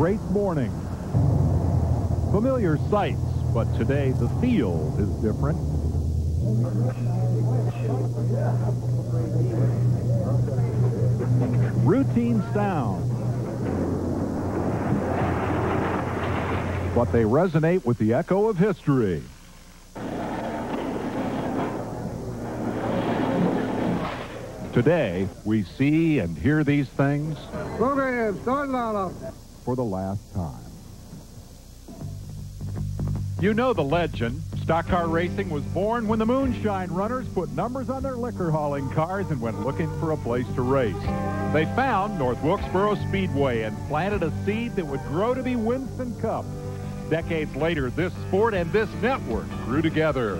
race morning. Familiar sights, but today the field is different. Routine sound, but they resonate with the echo of history. Today, we see and hear these things for the last time. You know the legend. Stock car racing was born when the moonshine runners put numbers on their liquor hauling cars and went looking for a place to race. They found North Wilkesboro Speedway and planted a seed that would grow to be Winston Cup. Decades later, this sport and this network grew together.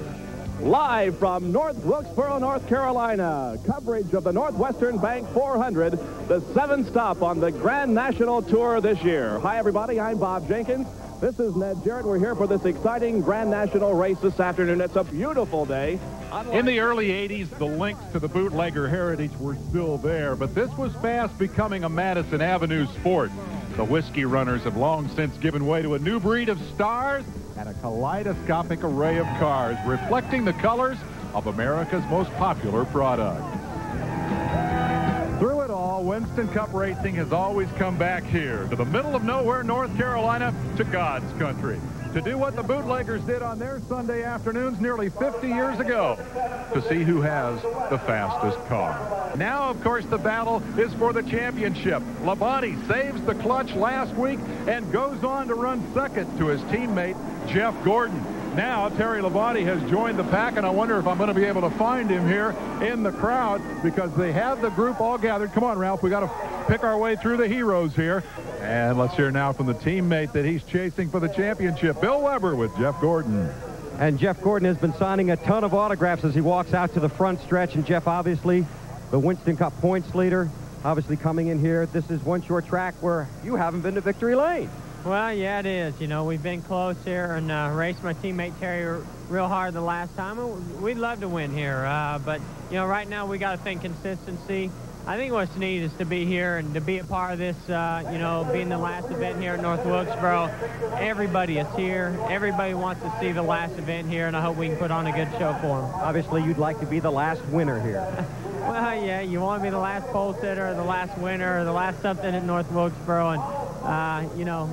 Live from North Wilkesboro, North Carolina, coverage of the Northwestern Bank 400, the seventh stop on the Grand National Tour this year. Hi, everybody. I'm Bob Jenkins. This is Ned Jarrett. We're here for this exciting Grand National race this afternoon. It's a beautiful day. In the early 80s, the links to the bootlegger heritage were still there, but this was fast becoming a Madison Avenue sport. The whiskey runners have long since given way to a new breed of stars and a kaleidoscopic array of cars reflecting the colors of America's most popular product. Through it all, Winston Cup racing has always come back here to the middle of nowhere, North Carolina, to God's country, to do what the bootleggers did on their Sunday afternoons nearly 50 years ago, to see who has the fastest car. Now, of course, the battle is for the championship. Labonte saves the clutch last week and goes on to run second to his teammate, Jeff Gordon. Now, Terry Labonte has joined the pack, and I wonder if I'm going to be able to find him here in the crowd because they have the group all gathered. Come on, Ralph, we got to pick our way through the heroes here. And let's hear now from the teammate that he's chasing for the championship, Bill Weber with Jeff Gordon. And Jeff Gordon has been signing a ton of autographs as he walks out to the front stretch. And Jeff, obviously, the Winston Cup points leader, obviously coming in here. This is one short track where you haven't been to victory lane. Well, yeah, it is. You know, we've been close here and raced my teammate Terry real hard the last time. We'd love to win here, but, you know, right now we got to think consistency. I think what's neat is to be here and to be a part of this, you know, being the last event here at North Wilkesboro. Everybody is here. Everybody wants to see the last event here, and I hope we can put on a good show for them. Obviously, you'd like to be the last winner here. Well, yeah, you want to be the last pole sitter, or the last winner, or the last something at North Wilkesboro, and, you know,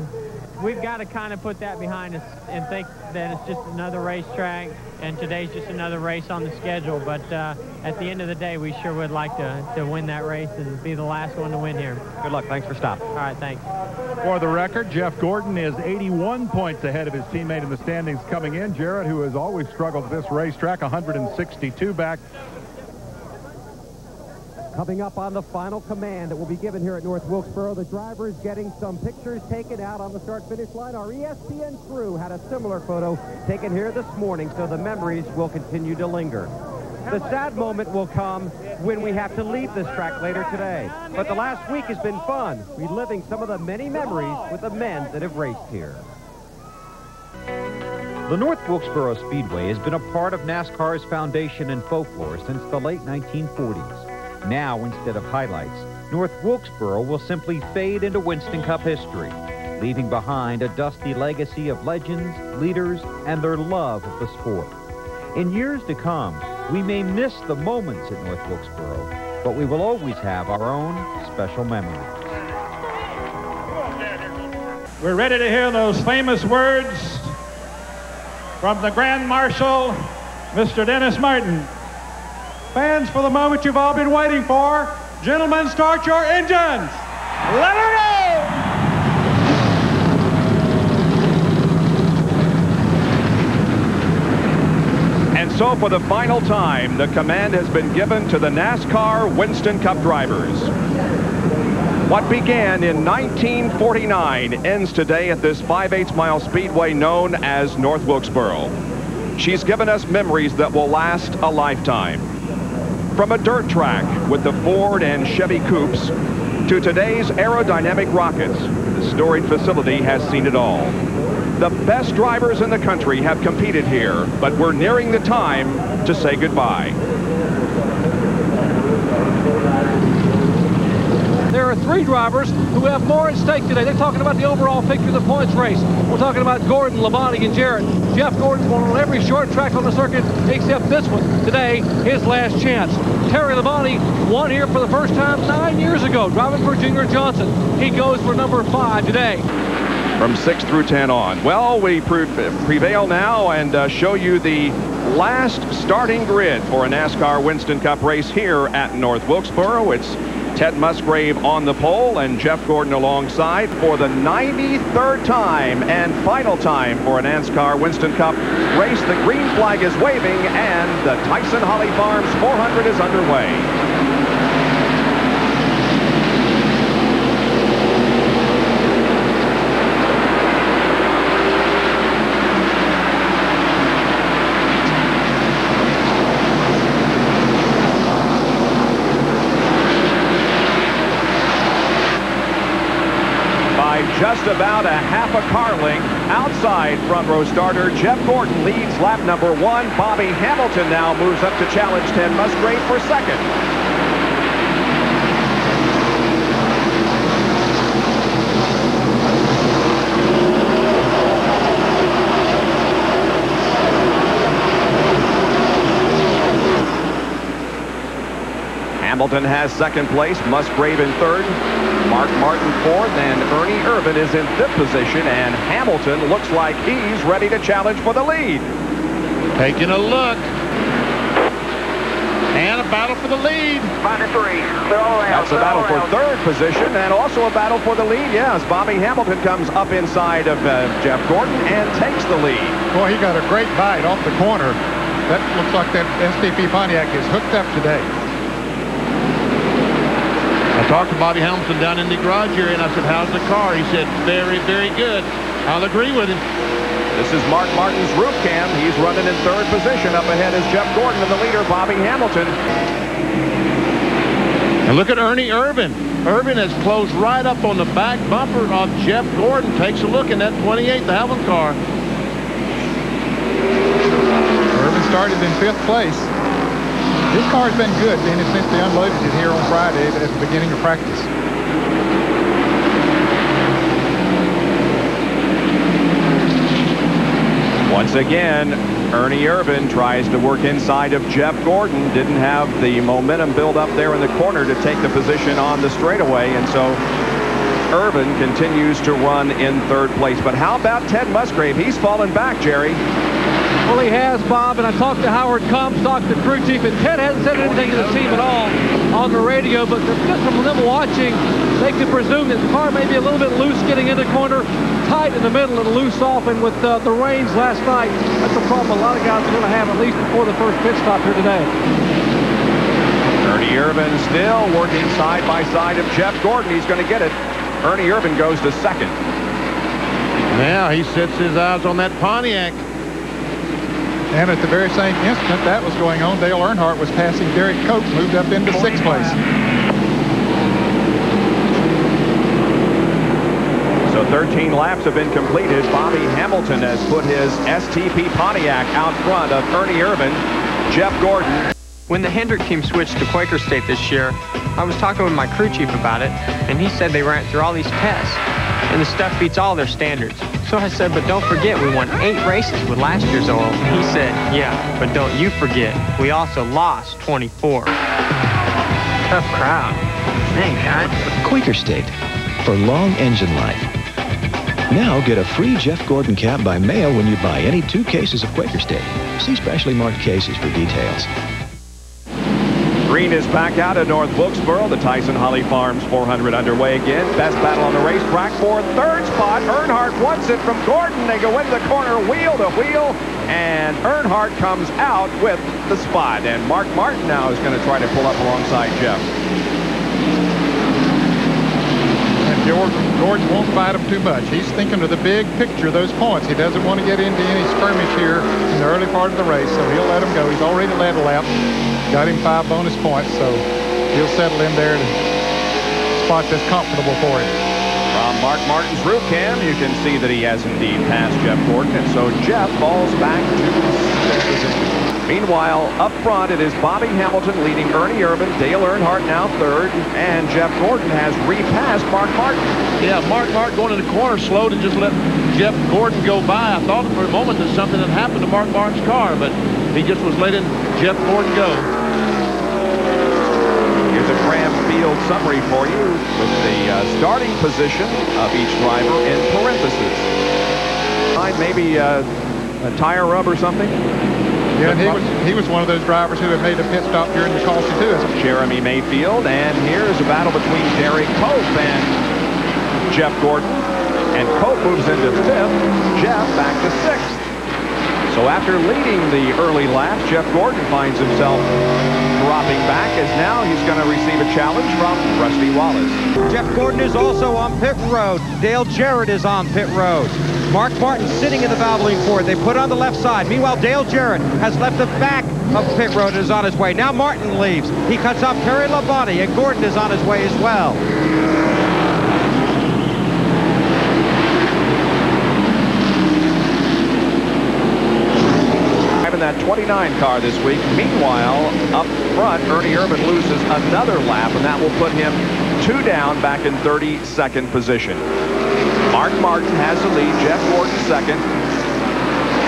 we've got to kind of put that behind us and think that it's just another racetrack, and today's just another race on the schedule. But at the end of the day, we sure would like to win that race and be the last one to win here. Good luck. Thanks for stopping. All right, thanks. For the record, Jeff Gordon is 81 points ahead of his teammate in the standings coming in, Jarrett, who has always struggled at this racetrack, 162 back. Coming up on the final command that will be given here at North Wilkesboro, the drivers getting some pictures taken out on the start-finish line. Our ESPN crew had a similar photo taken here this morning, so the memories will continue to linger. The sad moment will come when we have to leave this track later today. But the last week has been fun, reliving some of the many memories with the men that have raced here. The North Wilkesboro Speedway has been a part of NASCAR's foundation and folklore since the late 1940s. Now, instead of highlights, North Wilkesboro will simply fade into Winston Cup history, leaving behind a dusty legacy of legends, leaders, and their love of the sport. In years to come, we may miss the moments at North Wilkesboro, but we will always have our own special memories. We're ready to hear those famous words from the Grand Marshal, Mr. Dennis Martin. Fans, for the moment you've all been waiting for, gentlemen, start your engines. Let her go! And so for the final time, the command has been given to the NASCAR Winston Cup drivers. What began in 1949 ends today at this 5/8 mile speedway known as North Wilkesboro. She's given us memories that will last a lifetime. From a dirt track with the Ford and Chevy coupes to today's aerodynamic rockets, the storied facility has seen it all. The best drivers in the country have competed here, but we're nearing the time to say goodbye. There there are 3 drivers who have more at stake today. They're talking about the overall picture of the points race. We're talking about Gordon, Labonte, and Jarrett. Jeff Gordon's won on every short track on the circuit except this one. Today, his last chance. Terry Labonte won here for the first time 9 years ago, driving for Junior Johnson. He goes for number 5 today. From 6 through 10 on. Well, we prevail now and show you the last starting grid for a NASCAR Winston Cup race here at North Wilkesboro. It's Ted Musgrave on the pole and Jeff Gordon alongside for the 93rd time and final time for a NASCAR Winston Cup race. The green flag is waving and the Tyson Holly Farms 400 is underway. Just about a half a car length outside front row starter Jeff Gordon leads lap number 1. Bobby Hamilton now moves up to challenge Ted Musgrave for second. Hamilton has second place, Musgrave in third, Mark Martin fourth, and Ernie Irvan is in fifth position, and Hamilton looks like he's ready to challenge for the lead. Taking a look. And a battle for the lead. 5 to 3. That's a battle for third position and also a battle for the lead. Yes, Bobby Hamilton comes up inside of Jeff Gordon and takes the lead. Boy, he got a great bite off the corner. That looks like that STP Pontiac is hooked up today. I talked to Bobby Hamilton down in the garage area, and I said, how's the car? He said, very, very good. I'll agree with him. This is Mark Martin's roof cam. He's running in third position. Up ahead is Jeff Gordon and the leader, Bobby Hamilton. And look at Ernie Irvan. Irvan has closed right up on the back bumper of Jeff Gordon. Takes a look in that 28, the Havlin car. Irvan started in 5th place. This car's been good since they unloaded it here on Friday at the beginning of practice. Once again, Ernie Irvan tries to work inside of Jeff Gordon. Didn't have the momentum build up there in the corner to take the position on the straightaway, and so Irvan continues to run in third place. But how about Ted Musgrave? He's fallen back, Jerry. Well, he has, Bob, and I talked to Howard Comstock, the crew chief, and Ted hasn't said anything to the team at all on the radio, but just from them watching, they could presume that the car may be a little bit loose getting in the corner, tight in the middle and loose off, and with the rains last night, that's a problem a lot of guys are going to have at least before the first pit stop here today. Ernie Irvan still working side by side of Jeff Gordon. He's going to get it. Ernie Irvan goes to second. Now he sets his eyes on that Pontiac. And at the very same instant that was going on, Dale Earnhardt was passing Derek Cope, moved up into 6th place. So 13 laps have been completed. Bobby Hamilton has put his STP Pontiac out front of Ernie Irvan. Jeff Gordon. When the Hendrick team switched to Quaker State this year, I was talking with my crew chief about it, and he said they ran through all these tests, and the stuff beats all their standards. So I said, but don't forget, we won 8 races with last year's oil. He said, yeah, but don't you forget, we also lost 24. Tough crowd. Thanks, guys. Quaker State, for long engine life. Now get a free Jeff Gordon cap by mail when you buy any 2 cases of Quaker State. See specially marked cases for details. Green is back out at North Wilkesboro. The Tyson Holly Farms 400 underway again. Best battle on the racetrack for third spot. Earnhardt wants it from Gordon. They go into the corner wheel to wheel, and Earnhardt comes out with the spot. And Mark Martin now is going to try to pull up alongside Jeff. And Gordon won't fight him too much. He's thinking of the big picture, those points. He doesn't want to get into any skirmish here in the early part of the race, so he'll let him go. He's already led a lap. Got him 5 bonus points, so he'll settle in there in a spot that's comfortable for him. From Mark Martin's root cam, you can see that he has indeed passed Jeff Gordon, and so Jeff falls back to fifth position. Meanwhile, up front, it is Bobby Hamilton leading Ernie Irvan, Dale Earnhardt now third, and Jeff Gordon has repassed Mark Martin. Yeah, Mark Martin going in the corner slow to just let Jeff Gordon go by. I thought for a moment that something had happened to Mark Martin's car, but he just was letting Jeff Gordon go. Here's a Graham Field summary for you with the starting position of each driver in parentheses. Maybe a tire rub or something. Yeah, and he was one of those drivers who had made a pit stop during the caution too. Jeremy Mayfield, and here's a battle between Derek Cope and Jeff Gordon, and Cope moves into fifth, Jeff back to sixth. So after leading the early laps, Jeff Gordon finds himself dropping back, as now he's going to receive a challenge from Rusty Wallace. Jeff Gordon is also on pit road. Dale Jarrett is on pit road. Mark Martin sitting in the Valvoline Ford. They put on the left side. Meanwhile, Dale Jarrett has left the back of pit road and is on his way. Now Martin leaves. He cuts off Terry Labonte, and Gordon is on his way as well. Driving that 29 car this week. Meanwhile, up front, Ernie Irvan loses another lap, and that will put him 2 down back in 32nd position. Mark Martin has the lead, Jeff Gordon second.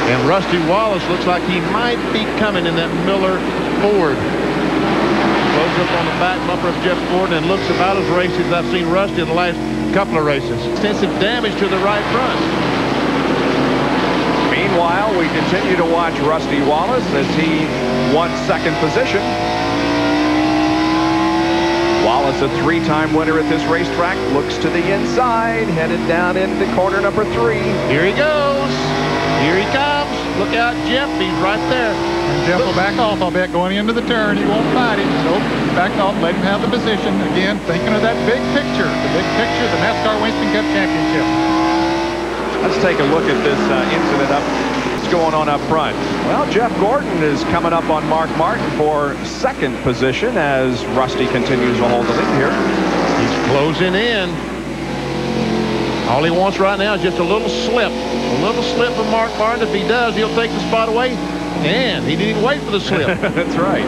And Rusty Wallace looks like he might be coming in that Miller Ford. Close up on the back bumper of Jeff Gordon and looks about as racy as I've seen Rusty in the last couple of races. Extensive damage to the right front. Meanwhile, we continue to watch Rusty Wallace as he won second position. Wallace, a 3-time winner at this racetrack, looks to the inside, headed down into corner number 3. Here he goes. Here he comes. Look out, Jeff. He's right there. And Jeff will back off, I'll bet, going into the turn. He won't fight him. So back off, let him have the position. Again, thinking of that big picture. The big picture, the NASCAR Winston Cup Championship. Let's take a look at this incident up. What's going on up front? Well, Jeff Gordon is coming up on Mark Martin for second position as Rusty continues to hold the lead here. He's closing in. All he wants right now is just a little slip. A little slip from Mark Martin. If he does, he'll take the spot away. And he didn't even wait for the slip. That's right.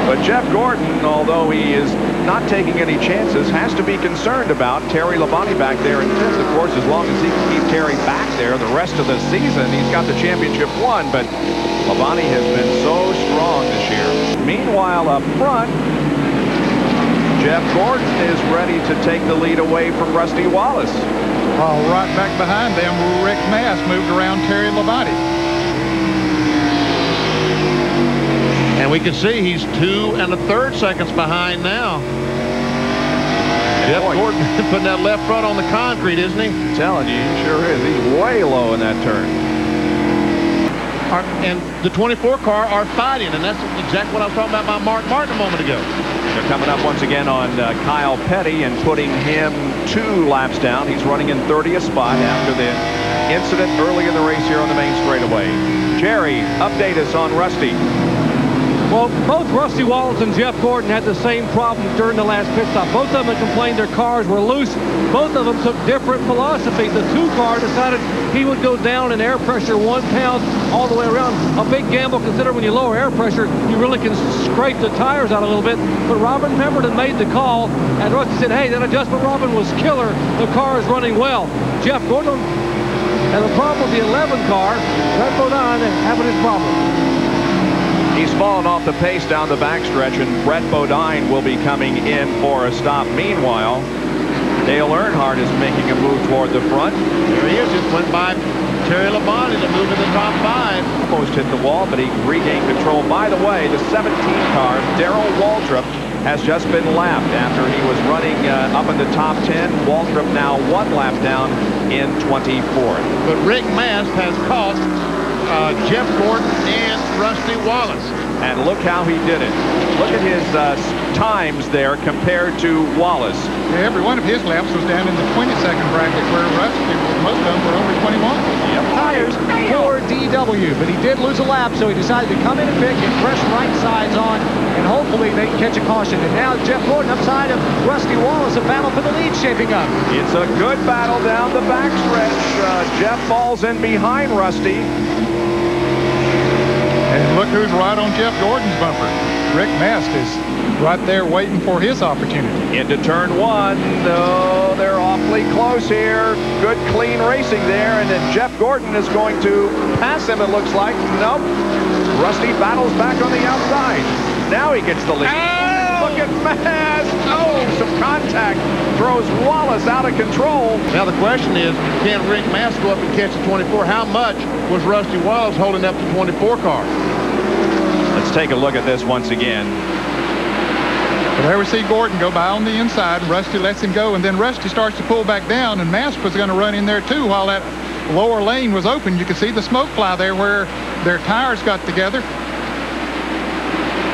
But Jeff Gordon, although he is not taking any chances, has to be concerned about Terry Labonte back there in fifth. Of course, as long as he can keep Terry back there the rest of the season, he's got the championship won. But Labonte has been so strong this year. Meanwhile, up front, Jeff Gordon is ready to take the lead away from Rusty Wallace. Right back behind them, Rick Mass moved around Terry Labonte. And we can see he's 2 1/3 seconds behind now. Jeff Gordon putting that left front on the concrete, isn't he? I'm telling you, he sure is. He's way low in that turn. And the 24 car are fighting, and that's exactly what I was talking about by Mark Martin a moment ago. They're coming up once again on Kyle Petty and putting him 2 laps down. He's running in 30th spot after the incident early in the race here on the main straightaway. Jerry, update us on Rusty. Well, both Rusty Wallace and Jeff Gordon had the same problem during the last pit stop. Both of them had complained their cars were loose. Both of them took different philosophies. The 2 car decided he would go down in air pressure 1 pound all the way around. A big gamble, considering when you lower air pressure, you really can scrape the tires out a little bit. But Robin Pemberton made the call, and Rusty said, hey, that adjustment, Robin, was killer. The car is running well. Jeff Gordon has a problem with the 11 car. Brett Bodine having his problem. He's fallen off the pace down the backstretch, and Brett Bodine will be coming in for a stop. Meanwhile, Dale Earnhardt is making a move toward the front. There he is. Just went by Terry Labonte to move in the top 5. Almost hit the wall, but he regained control. By the way, the 17 car, Darrell Waltrip, has just been lapped after he was running up in the top 10. Waltrip now 1 lap down in 24th. But Rick Mast has caught Jeff Gordon and Rusty Wallace. And look how he did it. Look at his times there compared to Wallace. Yeah, every one of his laps was down in the 20-second bracket, where Rusty, most of them were over 21. Yep. Tires for DW, but he did lose a lap, so he decided to come in and pit, get fresh right sides on, and hopefully they can catch a caution. And now Jeff Gordon upside of Rusty Wallace, a battle for the lead shaping up. It's a good battle down the backstretch. Jeff falls in behind Rusty. And look who's right on Jeff Gordon's bumper. Rick Mast is right there waiting for his opportunity. Into turn one. Oh, they're awfully close here. Good, clean racing there. And then Jeff Gordon is going to pass him, it looks like. Nope. Rusty battles back on the outside. Now he gets the lead. Oh! Look at Mast. Oh, some contact. Throws Wallace out of control. Now the question is, can Rick Mast go up and catch the 24? How much was Rusty Wallace holding up the 24 car? Let's take a look at this once again. Well, there we see Gordon go by on the inside. Rusty lets him go, and then Rusty starts to pull back down, and Mast was going to run in there too while that lower lane was open. You could see the smoke fly there where their tires got together.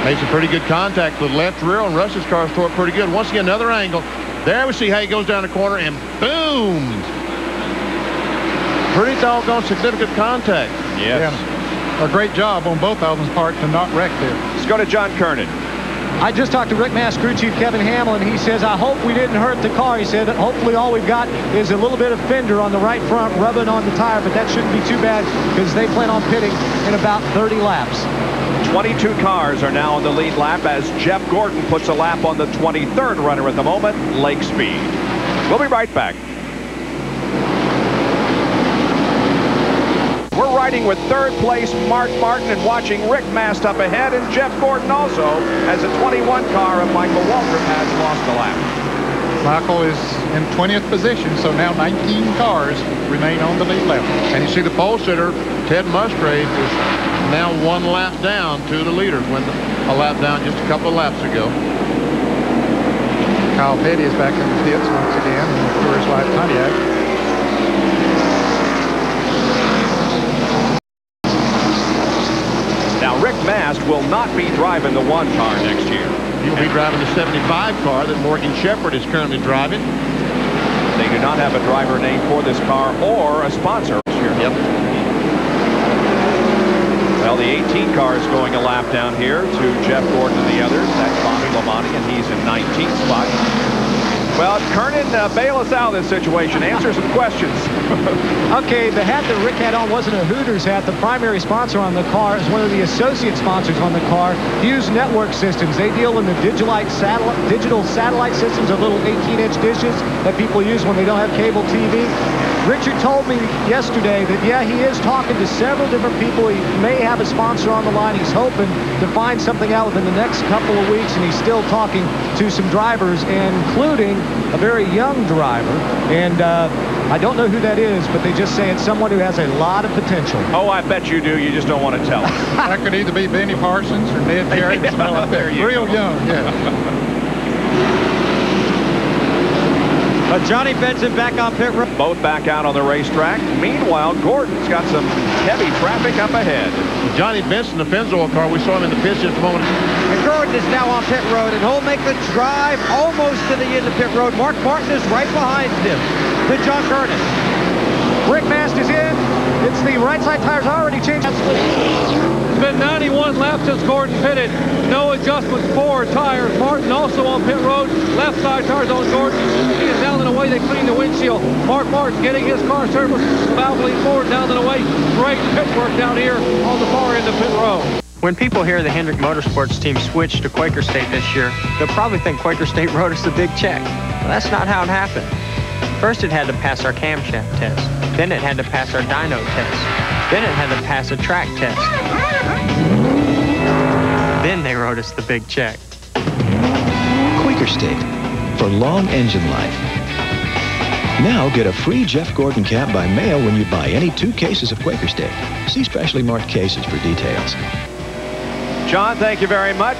Made some pretty good contact with the left rear on Rusty's car. Tore it pretty good. Once again, another angle. There we see how he goes down the corner and boom! Pretty doggone significant contact. Yes. Yeah, a great job on both of them's part to not wreck there. Let's go to John Kernan. I just talked to Rick Mast crew chief Kevin Hamlin. He says, I hope we didn't hurt the car. He said, hopefully all we've got is a little bit of fender on the right front rubbing on the tire, but that shouldn't be too bad because they plan on pitting in about 30 laps. 22 cars are now on the lead lap as Jeff Gordon puts a lap on the 23rd runner at the moment, Lake Speed. We'll be right back. We're riding with third place Mark Martin and watching Rick Mast up ahead, and Jeff Gordon also as the 21 car of Michael Waltrip has lost a lap. Michael is in 20th position, so now 19 cars remain on the lead lap. And you see the pole sitter, Ted Musgrave, is now one lap down to the leaders, went a lap down just a couple of laps ago. Kyle Petty is back in the pits once again in the Coors Light Pontiac. Now, Rick Mast will not be driving the 1 car next year. He'll be driving the 75 car that Morgan Shepherd is currently driving. They do not have a driver name for this car or a sponsor this year. Yep. Well, the 18 car is going a lap down here to Jeff Gordon and the others. That's Bobby Lamani, and he's in 19th spot. Well, Kernan, bail us out of this situation. Answer some questions. Okay, the hat that Rick had on wasn't a Hooters hat. The primary sponsor on the car is one of the associate sponsors on the car, Hughes Network Systems. They deal in the digital satellite systems, of little 18-inch dishes that people use when they don't have cable TV. Richard told me yesterday that, yeah, he is talking to several different people. He may have a sponsor on the line. He's hoping to find something out within the next couple of weeks, and he's still talking to some drivers, including a very young driver. And I don't know who that is, but they just say it's someone who has a lot of potential. Oh, I bet you do. You just don't want to tell us. That could either be Benny Parsons or Ned Terry. Yeah, there you Real go. young, yeah. But Johnny Benson back on pit road. Both back out on the racetrack. Meanwhile, Gordon's got some heavy traffic up ahead. Johnny Benson, the Pennzoil car, we saw him in the pits just a moment. And Gordon is now on pit road, and he'll make the drive almost to the end of pit road. Mark Martin is right behind him to John Kernan. Rick Mast is in. It's the right side tires already changed. It's been 91 laps since Gordon pitted. No adjustments for tires. Martin also on pit road. Left side tires on Gordon. He is down and away. They clean the windshield. Mark Martin getting his car serviced. Valvoline forward, down and away. Great pit work down here on the far end of pit row. When people hear the Hendrick Motorsports team switch to Quaker State this year, they'll probably think Quaker State wrote us a big check. Well, that's not how it happened. First, it had to pass our camshaft test. Then it had to pass our dyno test. Then it had to pass a track test. Then they wrote us the big check. Quaker State, for long engine life. Now get a free Jeff Gordon cap by mail when you buy any 2 cases of Quaker State. See specially marked cases for details. John, thank you very much.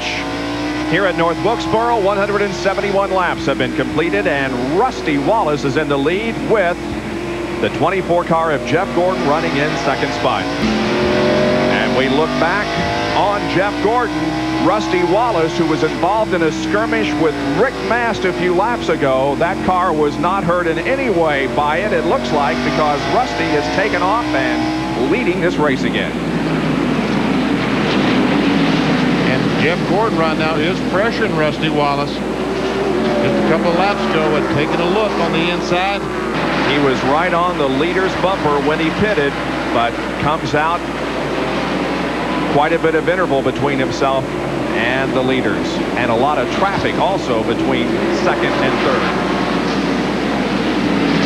Here at North Wilkesboro, 171 laps have been completed, and Rusty Wallace is in the lead with the 24 car of Jeff Gordon running in second spot. And we look back on Jeff Gordon. Rusty Wallace, who was involved in a skirmish with Rick Mast a few laps ago, that car was not hurt in any way by it, it looks like, because Rusty has taken off and leading this race again. And Jeff Gordon right now is pressuring Rusty Wallace. Just a couple of laps ago had taken a look on the inside. He was right on the leader's bumper when he pitted, but comes out quite a bit of interval between himself and the leaders, and a lot of traffic also between second and third.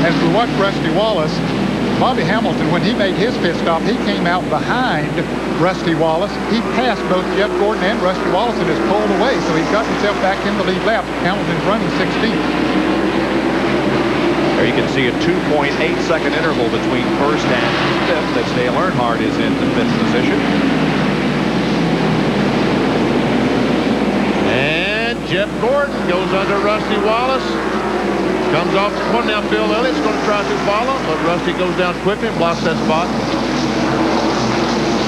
As we watch Rusty Wallace, Bobby Hamilton, when he made his pit stop, he came out behind Rusty Wallace. He passed both Jeff Gordon and Rusty Wallace and has pulled away, so he's got himself back in the lead lap. Hamilton's running 16th. There you can see a 2.8-second interval between first and fifth as Dale Earnhardt is in the fifth position. And Jeff Gordon goes under Rusty Wallace. Comes off the corner now. Bill Elliott's going to try to follow, but Rusty goes down quickly and blocks that spot.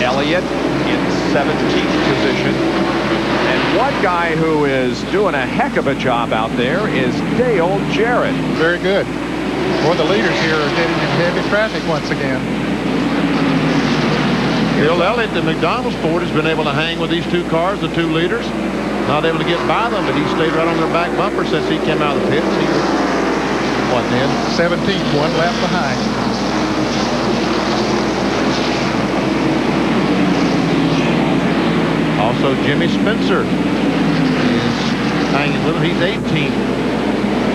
Elliott in 17th position. And one guy who is doing a heck of a job out there is Dale Jarrett. Very good. Boy, the leaders here are getting in heavy traffic once again. Bill Elliott, the McDonald's Ford, has been able to hang with these two cars, the two leaders. Not able to get by them, but he stayed right on their back bumper since he came out of the pits. He was, what, then? 17th, one lap behind. Also, Jimmy Spencer is hanging with him. He's 18th.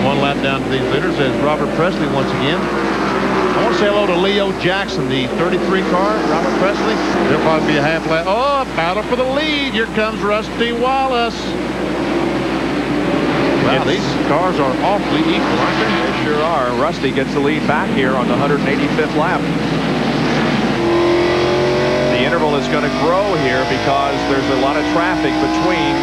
One lap down to these leaders as Robert Presley once again. I want to say hello to Leo Jackson, the 33 car, Robert Presley. There'll probably be a half lap. Oh, a battle for the lead. Here comes Rusty Wallace. Wow, these cars are awfully equal, aren't they? They sure are. Rusty gets the lead back here on the 185th lap. The interval is going to grow here because there's a lot of traffic between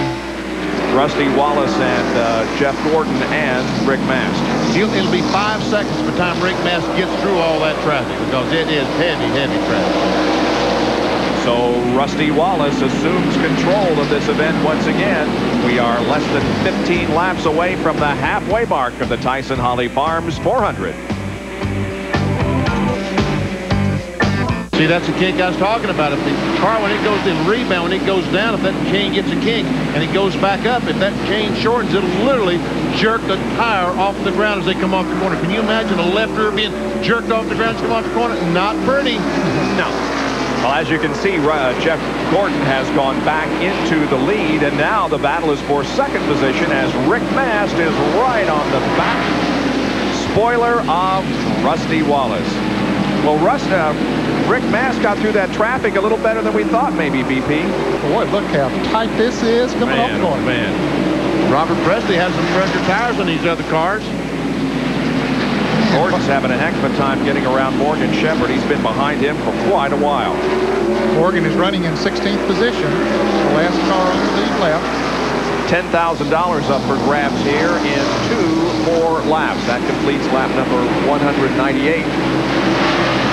Rusty Wallace and Jeff Gordon and Rick Mast. It'll be 5 seconds by the time Rick Mast gets through all that traffic because it is heavy, heavy traffic. So Rusty Wallace assumes control of this event once again. We are less than 15 laps away from the halfway mark of the Tyson Holly Farms 400. See, that's the kink I was talking about. If the car, when it goes in rebound, when it goes down, if that chain gets a kink and it goes back up, if that chain shortens, it'll literally jerk the tire off the ground as they come off the corner. Can you imagine a left rear being jerked off the ground as they come off the corner? Not pretty. No. Well, as you can see, Jeff Gordon has gone back into the lead, and now the battle is for second position as Rick Mast is right on the back spoiler of Rusty Wallace. Well, Rick Mast got through that traffic a little better than we thought, maybe, BP. Boy, look how tight this is coming off the corner. Man. Robert Presley has some pressure tires on these other cars. Gordon's having a heck of a time getting around Morgan Shepherd. He's been behind him for quite a while. Morgan is running in 16th position. The last car on the lead lap. $10,000 up for grabs here in 2 more laps. That completes lap number 198.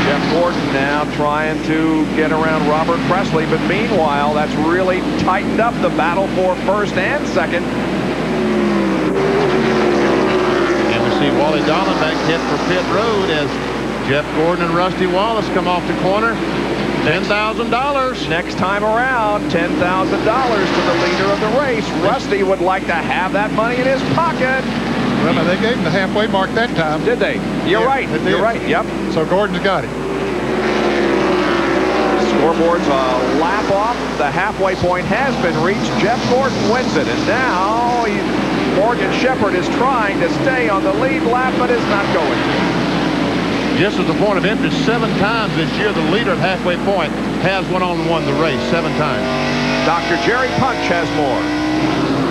Jeff Gordon now trying to get around Robert Presley, but meanwhile, that's really tightened up the battle for first and second. And we see Wally Dallenbach head for pit road as Jeff Gordon and Rusty Wallace come off the corner. $10,000. Next time around, $10,000 to the leader of the race. Rusty would like to have that money in his pocket. Well, they gave him the halfway mark that time. Did they? You're right. You're right. Yep. So Gordon's got it. Scoreboard's a lap off. The halfway point has been reached. Jeff Gordon wins it. And now Morgan Shepherd is trying to stay on the lead lap, but is not going to. Just as a point of interest, 7 times this year, the leader at halfway point has won the race 7 times. Dr. Jerry Punch has more.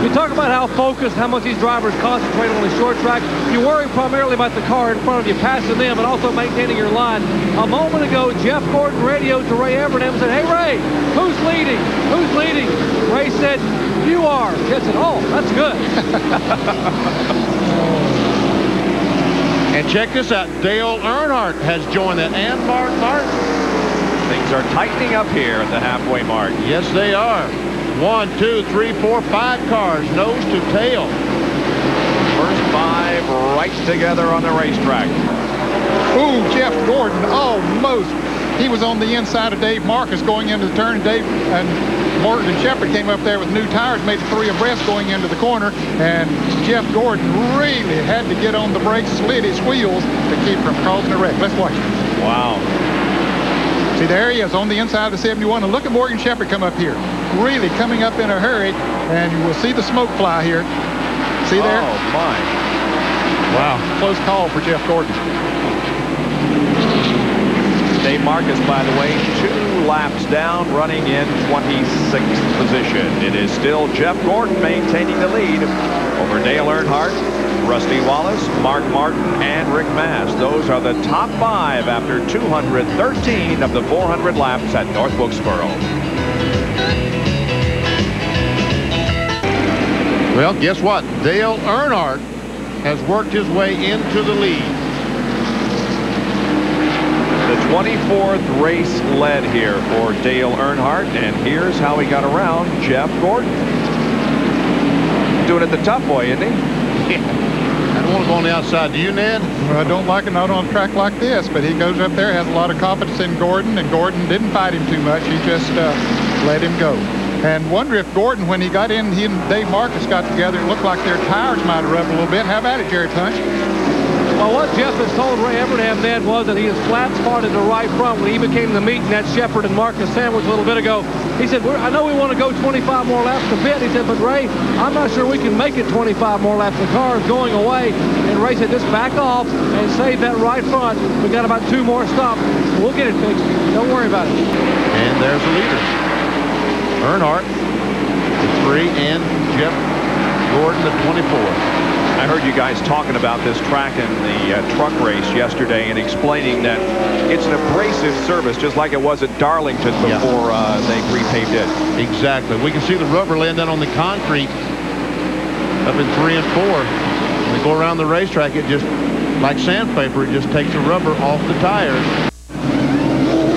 You talk about how focused, how much these drivers concentrate on the short track. You worry primarily about the car in front of you, passing them, and also maintaining your line. A moment ago, Jeff Gordon radioed to Ray Evernham and said, "Hey, Ray, who's leading? Who's leading?" Ray said, "You are." Jeff said, "Oh, that's good." And check this out. Dale Earnhardt has joined that, and Mark Martin. Things are tightening up here at the halfway mark. Yes, they are. 1, 2, 3, 4, 5 cars, nose to tail. First 5 right together on the racetrack. Ooh, Jeff Gordon almost. He was on the inside of Dave Marcus going into the turn. Dave and Morgan Shepherd came up there with new tires, made it 3 abreast going into the corner, and Jeff Gordon really had to get on the brakes, slid his wheels to keep from causing a wreck. Let's watch it. Wow. See, there he is on the inside of the 71, and look at Morgan Shepherd come up here. Really coming up in a hurry, and we'll see the smoke fly here. See there? Oh, my. Wow. Close call for Jeff Gordon. Dave Marcus, by the way, 2 laps down, running in 26th position. It is still Jeff Gordon maintaining the lead over Dale Earnhardt, Rusty Wallace, Mark Martin, and Rick Mast. Those are the top 5 after 213 of the 400 laps at North Wilkesboro. Well, guess what? Dale Earnhardt has worked his way into the lead. The 24th race led here for Dale Earnhardt, and here's how he got around Jeff Gordon. Doing it the tough way, isn't he? I don't want to go on the outside. Do you, Ned? Well, I don't like it, not on a track like this, but he goes up there, has a lot of confidence in Gordon, and Gordon didn't fight him too much. He just let him go. And wonder if Gordon, when he got in, he and Dave Marcus got together, it looked like their tires might have rubbed a little bit. How about it, Jerry Punch? Well, what Jeff has told Ray Evernham, Ned, was that he is flat spotted the right front when he became the meet in that Shepherd and Marcus sandwich a little bit ago. He said, I know we want to go 25 more laps to pit. He said, but Ray, I'm not sure we can make it 25 more laps. The car is going away. And Ray said, just back off and save that right front. We got about 2 more stops. We'll get it fixed. Don't worry about it. And there's the leader. Earnhardt, the 3, and Jeff Gordon, the 24. I heard you guys talking about this track in the truck race yesterday and explaining that it's an abrasive surface, just like it was at Darlington before they repaved it. Exactly. We can see the rubber laying down on the concrete up in 3 and 4. When they go around the racetrack, it just, like sandpaper, it just takes the rubber off the tires.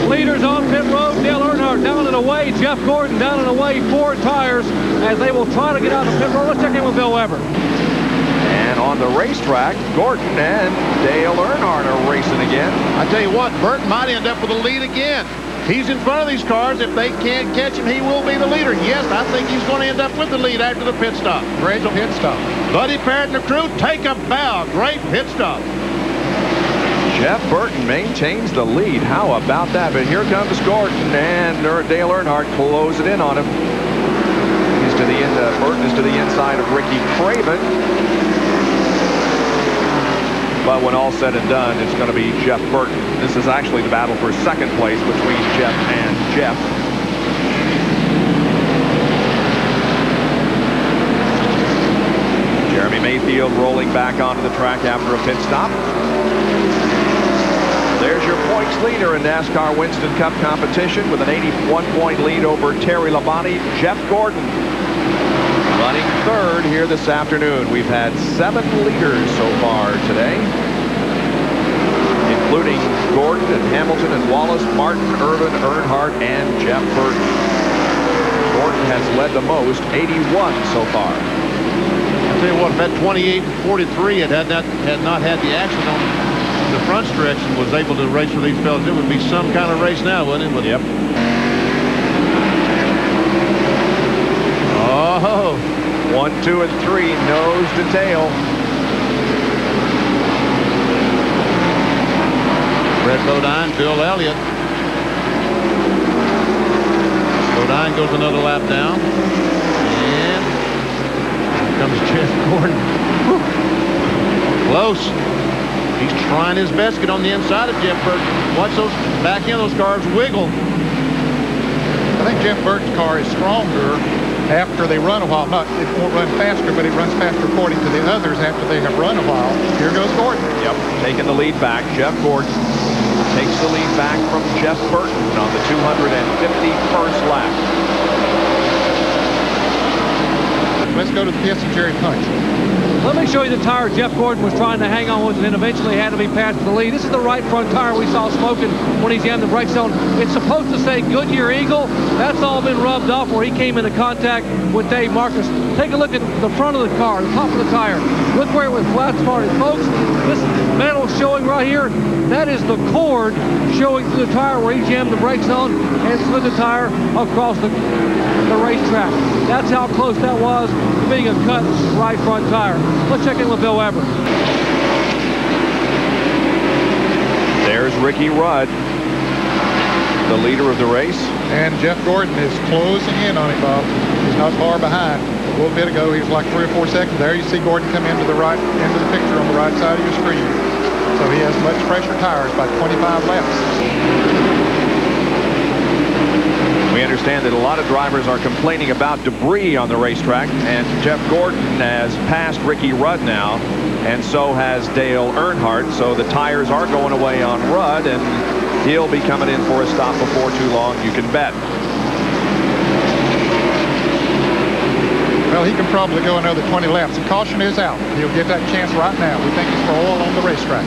Leaders on pit road. Dale Earnhardt down and away. Jeff Gordon down and away. 4 tires as they will try to get out of the pit road. Let's check in with Bill Weber. And on the racetrack, Gordon and Dale Earnhardt are racing again. I tell you what, Burt might end up with the lead again. He's in front of these cars. If they can't catch him, he will be the leader. Yes, I think he's going to end up with the lead after the pit stop. Great pit stop. Buddy Parrott and the crew take a bow. Great pit stop. Jeff Burton maintains the lead. How about that? But here comes Gordon, and Dale Earnhardt closing in on him. He's to the end. Burton is to the inside of Ricky Craven. But when all said and done, it's going to be Jeff Burton. This is actually the battle for second place between Jeff and Jeff. Jeremy Mayfield rolling back onto the track after a pit stop. There's your points leader in NASCAR Winston Cup competition with an 81-point lead over Terry Labonte. Jeff Gordon running third here this afternoon. We've had 7 leaders so far today, including Gordon and Hamilton and Wallace, Martin, Irvin, Earnhardt, and Jeff Burton. Gordon has led the most, 81 so far. I'll tell you what, if that 28 and 43 had not had the action on the front stretch and was able to race for these fellas, it would be some kind of race now, wouldn't it? Yep. Oh, 1, 2, and 3, nose to tail. Brett Bodine, Bill Elliott. Bodine goes another lap down. And here comes Jeff Gordon. Whew. Close. He's trying his best to get on the inside of Jeff Burton. Watch those back end of those cars wiggle. I think Jeff Burton's car is stronger after they run a while. It won't run faster, but it runs faster according to the others after they have run a while. Here goes Gordon. Yep, taking the lead back. Jeff Gordon takes the lead back from Jeff Burton on the 251st lap. Let's go to the pits and Jerry Punch. Let me show you the tire Jeff Gordon was trying to hang on with and then eventually had to be passed to the lead. This is the right front tire we saw smoking when he jammed the brakes on. It's supposed to say Goodyear Eagle. That's all been rubbed off where he came into contact with Dave Marcus. Take a look at the front of the car, the top of the tire. Look where it was flat spotted. Folks, this metal showing right here, that is the cord showing through the tire where he jammed the brakes on and slid the tire across the racetrack. That's how close that was to being a cut right front tire. Let's check in with Bill Weber. There's Ricky Rudd, the leader of the race. And Jeff Gordon is closing in on it, Bob. He's not far behind. A little bit ago, he was like 3 or 4 seconds. There you see Gordon come into the picture on the right side of your screen. So he has much fresher tires by 25 laps. We understand that a lot of drivers are complaining about debris on the racetrack, and Jeff Gordon has passed Ricky Rudd now, and so has Dale Earnhardt. So the tires are going away on Rudd, and he'll be coming in for a stop before too long, you can bet. Well, he can probably go another 20 laps. The caution is out. He'll get that chance right now. We think it's for oil on the racetrack.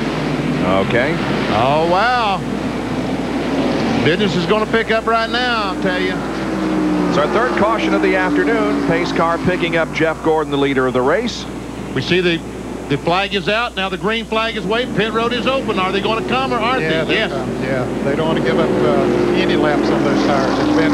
Okay. Oh, wow. Business is going to pick up right now, I'll tell you. It's our third caution of the afternoon. Pace car picking up Jeff Gordon, the leader of the race. We see the flag is out. Now the green flag is waiting. Pit road is open. Are they going to come or aren't they? Yes. Yeah, they don't want to give up any laps on those tires. It's been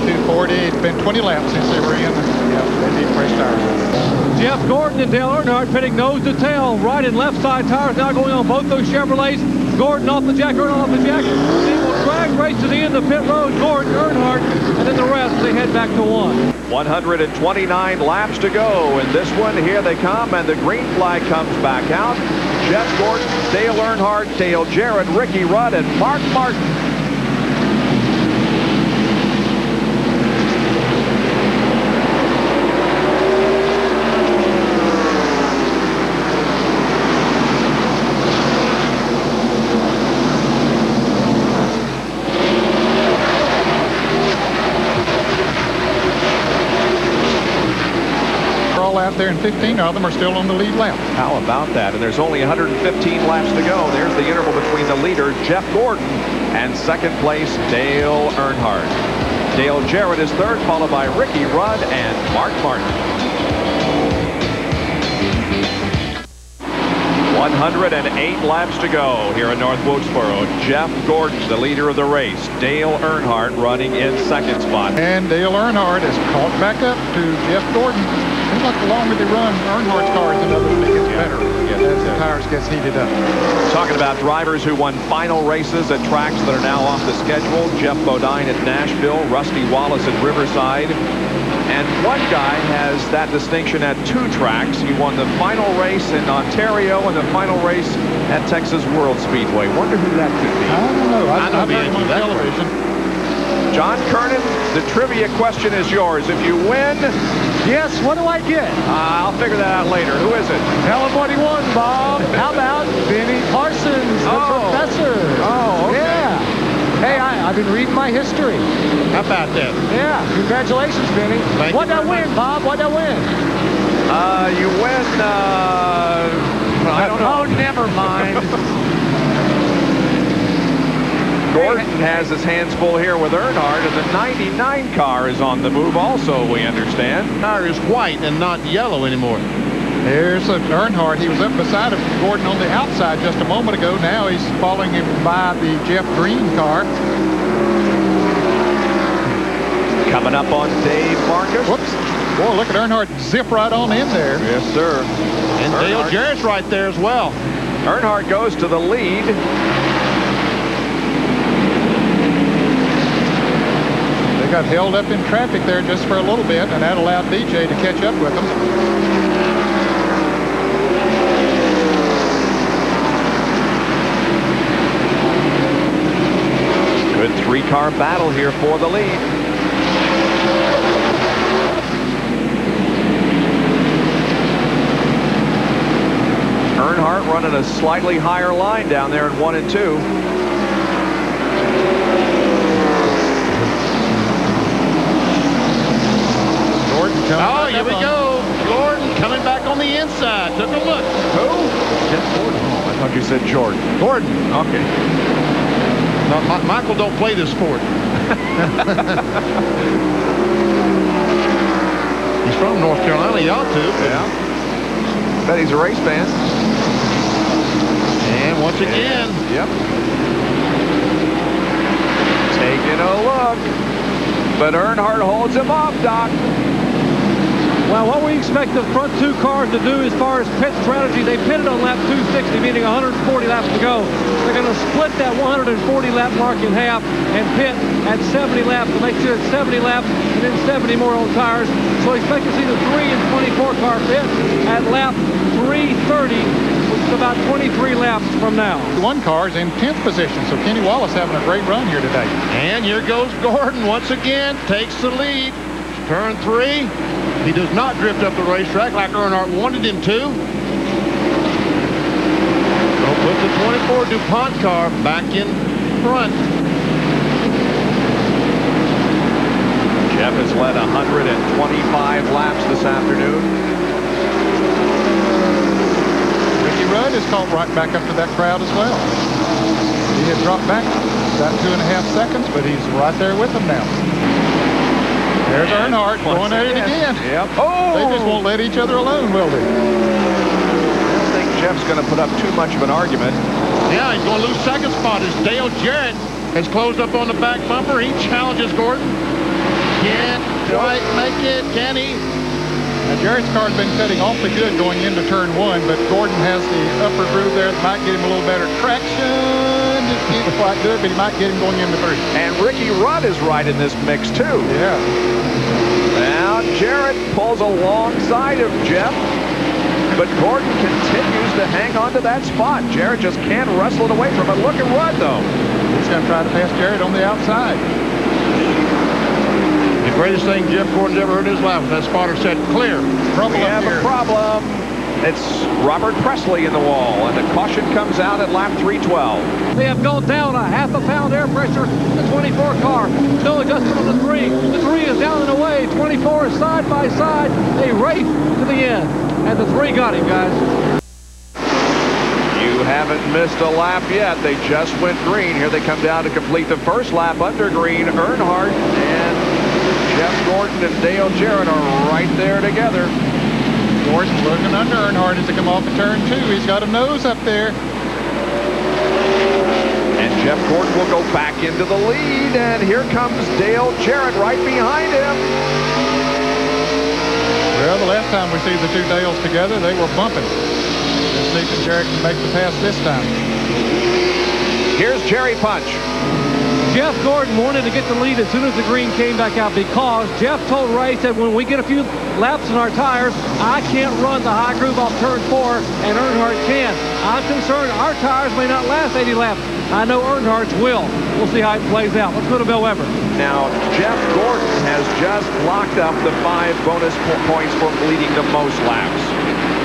240. It's been 20 laps since they were in. Yeah, they need fresh tires. Jeff Gordon and Dale Earnhardt pitting nose to tail. Right and left side tires now going on both those Chevrolets. Gordon off the jack, Earnhardt off the jack. They will drag race to the end of pit road. Gordon, Earnhardt, and then the rest, they head back to 1. 129 laps to go in this one. Here they come, and the green flag comes back out. Jeff Gordon, Dale Earnhardt, Dale Jarrett, Ricky Rudd, and Mark Martin. Out there, and 15 of them are still on the lead lap. How about that? And there's only 115 laps to go. There's the interval between the leader, Jeff Gordon, and second place, Dale Earnhardt. Dale Jarrett is third, followed by Ricky Rudd and Mark Martin. 108 laps to go here in North Wilkesboro. Jeff Gordon, the leader of the race. Dale Earnhardt running in second spot. And Dale Earnhardt has caught back up to Jeff Gordon. Seems like the longer they run, Earnhardt's car is another one that gets better as the tires gets heated up. Talking about drivers who won final races at tracks that are now off the schedule. Jeff Bodine at Nashville, Rusty Wallace at Riverside. And one guy has that distinction at 2 tracks. He won the final race in Ontario and the final race at Texas World Speedway. Wonder who that could be. I don't know. I know I've heard him on television. John Kernan, the trivia question is yours. If you win... Yes, what do I get? I'll figure that out later. Who is it? Tell him what he won, Bob. How about Benny Parsons, the professor? Oh, okay. Yeah. Hey, I've been reading my history. How about that? Yeah, congratulations, Benny. What'd I win, Bob? What'd I win? You win, I don't know. Oh, never mind. Gordon has his hands full here with Earnhardt, and the 99 car is on the move also, we understand. The tire is white and not yellow anymore. Here's Earnhardt. He was up beside of Gordon on the outside just a moment ago. Now he's following him by the Jeff Green car. Coming up on Dave Marcus. Whoops. Boy, look at Earnhardt zip right on in there. Yes, sir. And Dale Jarrett's right there as well. Earnhardt goes to the lead. They got held up in traffic there just for a little bit, and that allowed DJ to catch up with them. Good 3-car battle here for the lead. Earnhardt running a slightly higher line down there in 1 and 2. Oh, here we go. Gordon coming back on the inside. Took a look. Who? Jeff Gordon. Oh, I thought you said Jordan. Gordon. Okay. No, Michael don't play this sport. He's from North Carolina. He ought to. Yeah. Bet he's a race fan. And once again. Yep. Taking a look. But Earnhardt holds him off, Doc. Well, what we expect the front two cars to do as far as pit strategy, they pitted on lap 260, meaning 140 laps to go. They're going to split that 140 lap mark in half and pit at 70 laps to make sure it's 70 laps and then 70 more on tires. So expect to see the 3 and 24 car pit at lap 330, which is about 23 laps from now. One car's in 10th position, so Kenny Wallace having a great run here today. And here goes Gordon once again, takes the lead. Turn 3. He does not drift up the racetrack like Earnhardt wanted him to. So put the 24 DuPont car back in front. Jeff has led 125 laps this afternoon. Ricky Rudd is caught right back up to that crowd as well. He had dropped back about 2.5 seconds, but he's right there with them now. There's Earnhardt going at it again. Yep. Oh! They just won't let each other alone, will they? I don't think Jeff's going to put up too much of an argument. Yeah, he's going to lose second spot as Dale Jarrett has closed up on the back bumper. He challenges Gordon. Can't quite make it, can he? Now, Jarrett's car's been cutting awfully good going into turn 1, but Gordon has the upper groove there that might get him a little better traction. Just ain't quite good, but he might get him going into 3. And Ricky Rudd is right in this mix, too. Yeah. Now, Jarrett pulls alongside of Jeff, but Gordon continues to hang on to that spot. Jarrett just can't wrestle it away from it. Look at Rudd, though. He's going to try to pass Jarrett on the outside. The greatest thing Jeff Gordon's ever heard in his life was that spotter said, clear. We have a problem. It's Robert Presley in the wall, and the caution comes out at lap 312. They have gone down a half a pound air pressure in the 24 car. No adjustment on the 3. The 3 is down and away. 24 is side by side. They race to the end. And the 3 got him, guys. You haven't missed a lap yet. They just went green. Here they come down to complete the first lap under green. Earnhardt and Jeff Gordon and Dale Jarrett are right there together. Gordon looking under Earnhardt as they come off of turn 2. He's got a nose up there. And Jeff Gordon will go back into the lead. And here comes Dale Jarrett right behind him. Well, the last time we see the two Dales together, they were bumping. Let's see if Jarrett can make the pass this time. Here's Jerry Punch. Jeff Gordon wanted to get the lead as soon as the green came back out because Jeff told Ray, said, when we get a few laps in our tires, I can't run the high groove off turn 4, and Earnhardt can. I'm concerned our tires may not last 80 laps. I know Earnhardt's will. We'll see how it plays out. Let's go to Bill Weber. Now, Jeff Gordon has just locked up the 5 bonus points for leading the most laps.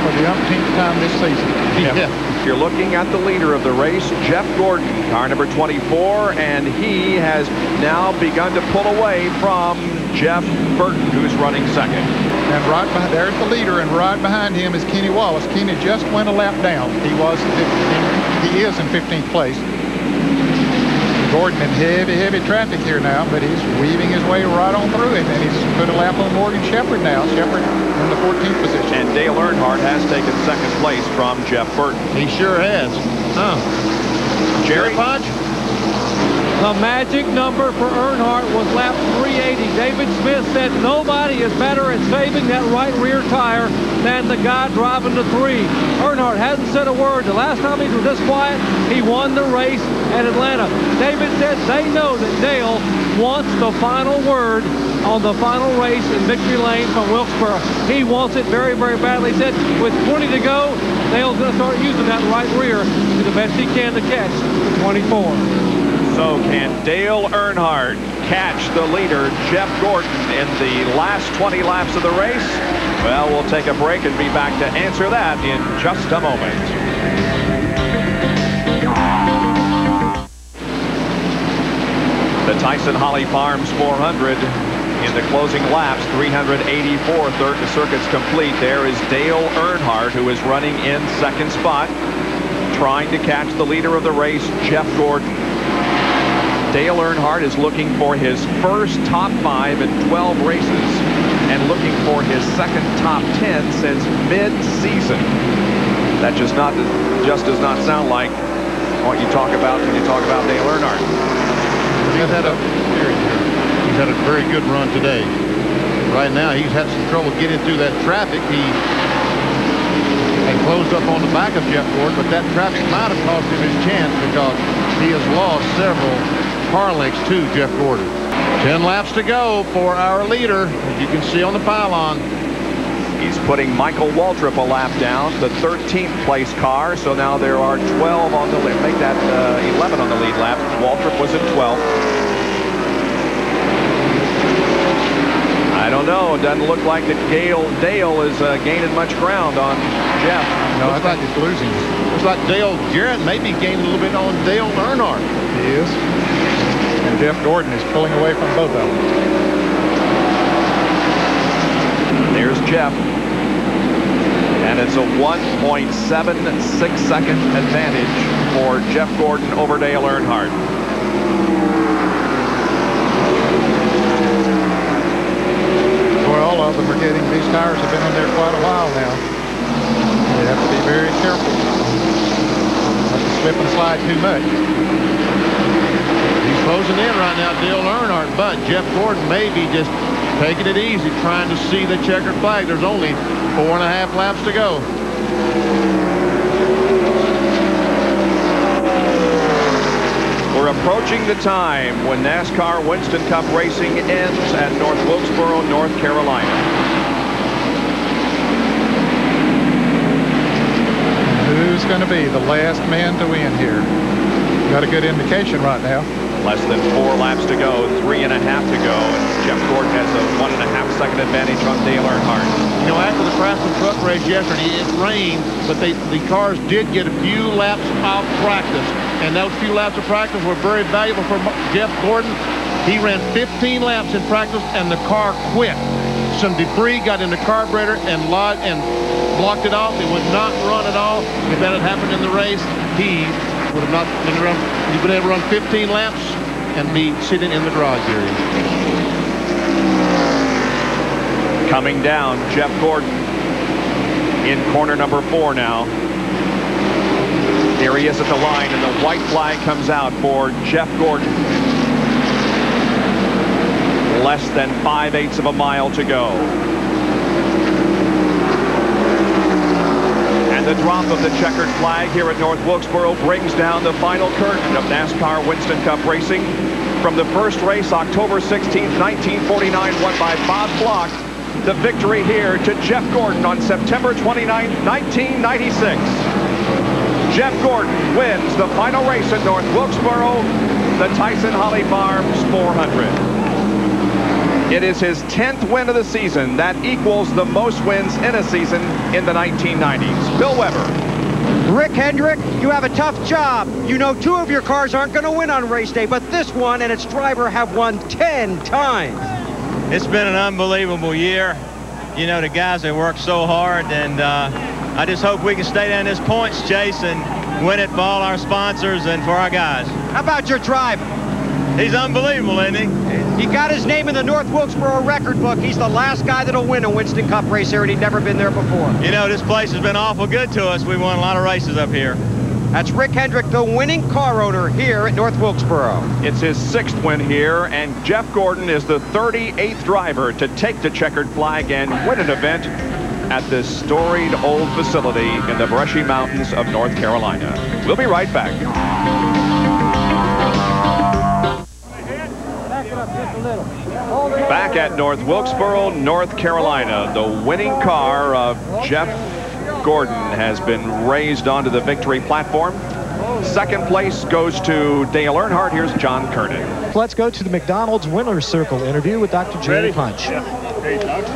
For the umpteenth time this season. Yeah. You're looking at the leader of the race, Jeff Gordon, car number 24, and he has now begun to pull away from Jeff Burton, who's running second. And right behind, there's the leader, and right behind him is Kenny Wallace. Kenny just went a lap down. He is in 15th place. Gordon in heavy traffic here now, but he's weaving his way right on through it, and he's put a lap on Morgan Shepherd now. Shepherd in the 14th position. And Dale Earnhardt has taken second place from Jeff Burton. He sure has. Jerry Punch. The magic number for Earnhardt was lap 380. David Smith said nobody is better at saving that right rear tire than the guy driving the 3. Earnhardt hasn't said a word. The last time he was this quiet, he won the race at Atlanta. David said they know that Dale wants the final word on the final race in Victory Lane from Wilkesboro. He wants it very, very badly. He said with 20 to go, Dale's going to start using that right rear to the best he can to catch the 24. So can Dale Earnhardt catch the leader, Jeff Gordon, in the last 20 laps of the race? Well, we'll take a break and be back to answer that in just a moment. The Tyson Holly Farms 400 in the closing laps, 384 circuits complete. There is Dale Earnhardt, who is running in second spot, trying to catch the leader of the race, Jeff Gordon. Dale Earnhardt is looking for his first top 5 in 12 races and looking for his second top 10 since mid-season. That just does not sound like what you talk about when you talk about Dale Earnhardt. He's had a very good run today. Right now, he's had some trouble getting through that traffic. He had closed up on the back of Jeff Gordon, but that traffic might have cost him his chance because he has lost several car lengths to Jeff Gordon. 10 laps to go for our leader, as you can see on the pylon. He's putting Michael Waltrip a lap down, the 13th place car. So now there are 12 on the lead. Make that 11 on the lead lap. Waltrip was in 12th. I don't know. It doesn't look like that Dale is gaining much ground on Jeff. No, I think he's losing. Looks like Dale Jarrett may be gaining a little bit on Dale Earnhardt. He is. And Jeff Gordon is pulling away from both of them. There's Jeff. And it's a 1.76 second advantage for Jeff Gordon over Dale Earnhardt. Boy, all of them are getting, these tires have been on there quite a while now. They have to be very careful. Not to slip and slide too much. He's closing in right now, Dale Earnhardt, but Jeff Gordon may be just taking it easy, trying to see the checkered flag. There's only 4.5 laps to go. We're approaching the time when NASCAR Winston Cup racing ends at North Wilkesboro, North Carolina. Who's going to be the last man to win here? Got a good indication right now. Less than 4 laps to go, 3.5 to go. And Jeff Gordon has a 1.5 second advantage on Dale Earnhardt. You know, after the Craftsman truck race yesterday, it rained, but the cars did get a few laps of practice. And those few laps of practice were very valuable for Jeff Gordon. He ran 15 laps in practice, and the car quit. Some debris got in the carburetor and blocked it off. It would not run at all. If that had happened in the race, he would have not been able to run 15 laps and be sitting in the garage area. Coming down, Jeff Gordon in corner number 4 now. Here he is at the line, and the white flag comes out for Jeff Gordon. Less than 5/8 of a mile to go. And the drop of the checkered flag here at North Wilkesboro brings down the final curtain of NASCAR Winston Cup racing. From the first race, October 16th, 1949, won by Bob Block. The victory here to Jeff Gordon on September 29th, 1996. Jeff Gordon wins the final race at North Wilkesboro, the Tyson Holly Farms 400. It is his 10th win of the season. That equals the most wins in a season in the 1990s. Bill Weber. Rick Hendrick, you have a tough job. You know 2 of your cars aren't going to win on race day, but this one and its driver have won 10 times. It's been an unbelievable year. You know, the guys have worked so hard, and I just hope we can stay down this points chase and win it for all our sponsors and for our guys. How about your driver? He's unbelievable, isn't he? He got his name in the North Wilkesboro record book. He's the last guy that'll win a Winston Cup race here, and he'd never been there before. You know, this place has been awful good to us. We won a lot of races up here. That's Rick Hendrick, the winning car owner here at North Wilkesboro. It's his 6th win here, and Jeff Gordon is the 38th driver to take the checkered flag and win an event at this storied old facility in the Brushy Mountains of North Carolina. We'll be right back. Back at North Wilkesboro, North Carolina, the winning car of Jeff Gordon has been raised onto the victory platform. Second place goes to Dale Earnhardt. Here's John Kernan. Let's go to the McDonald's Winner's Circle interview with Dr. Jerry Punch. Yeah.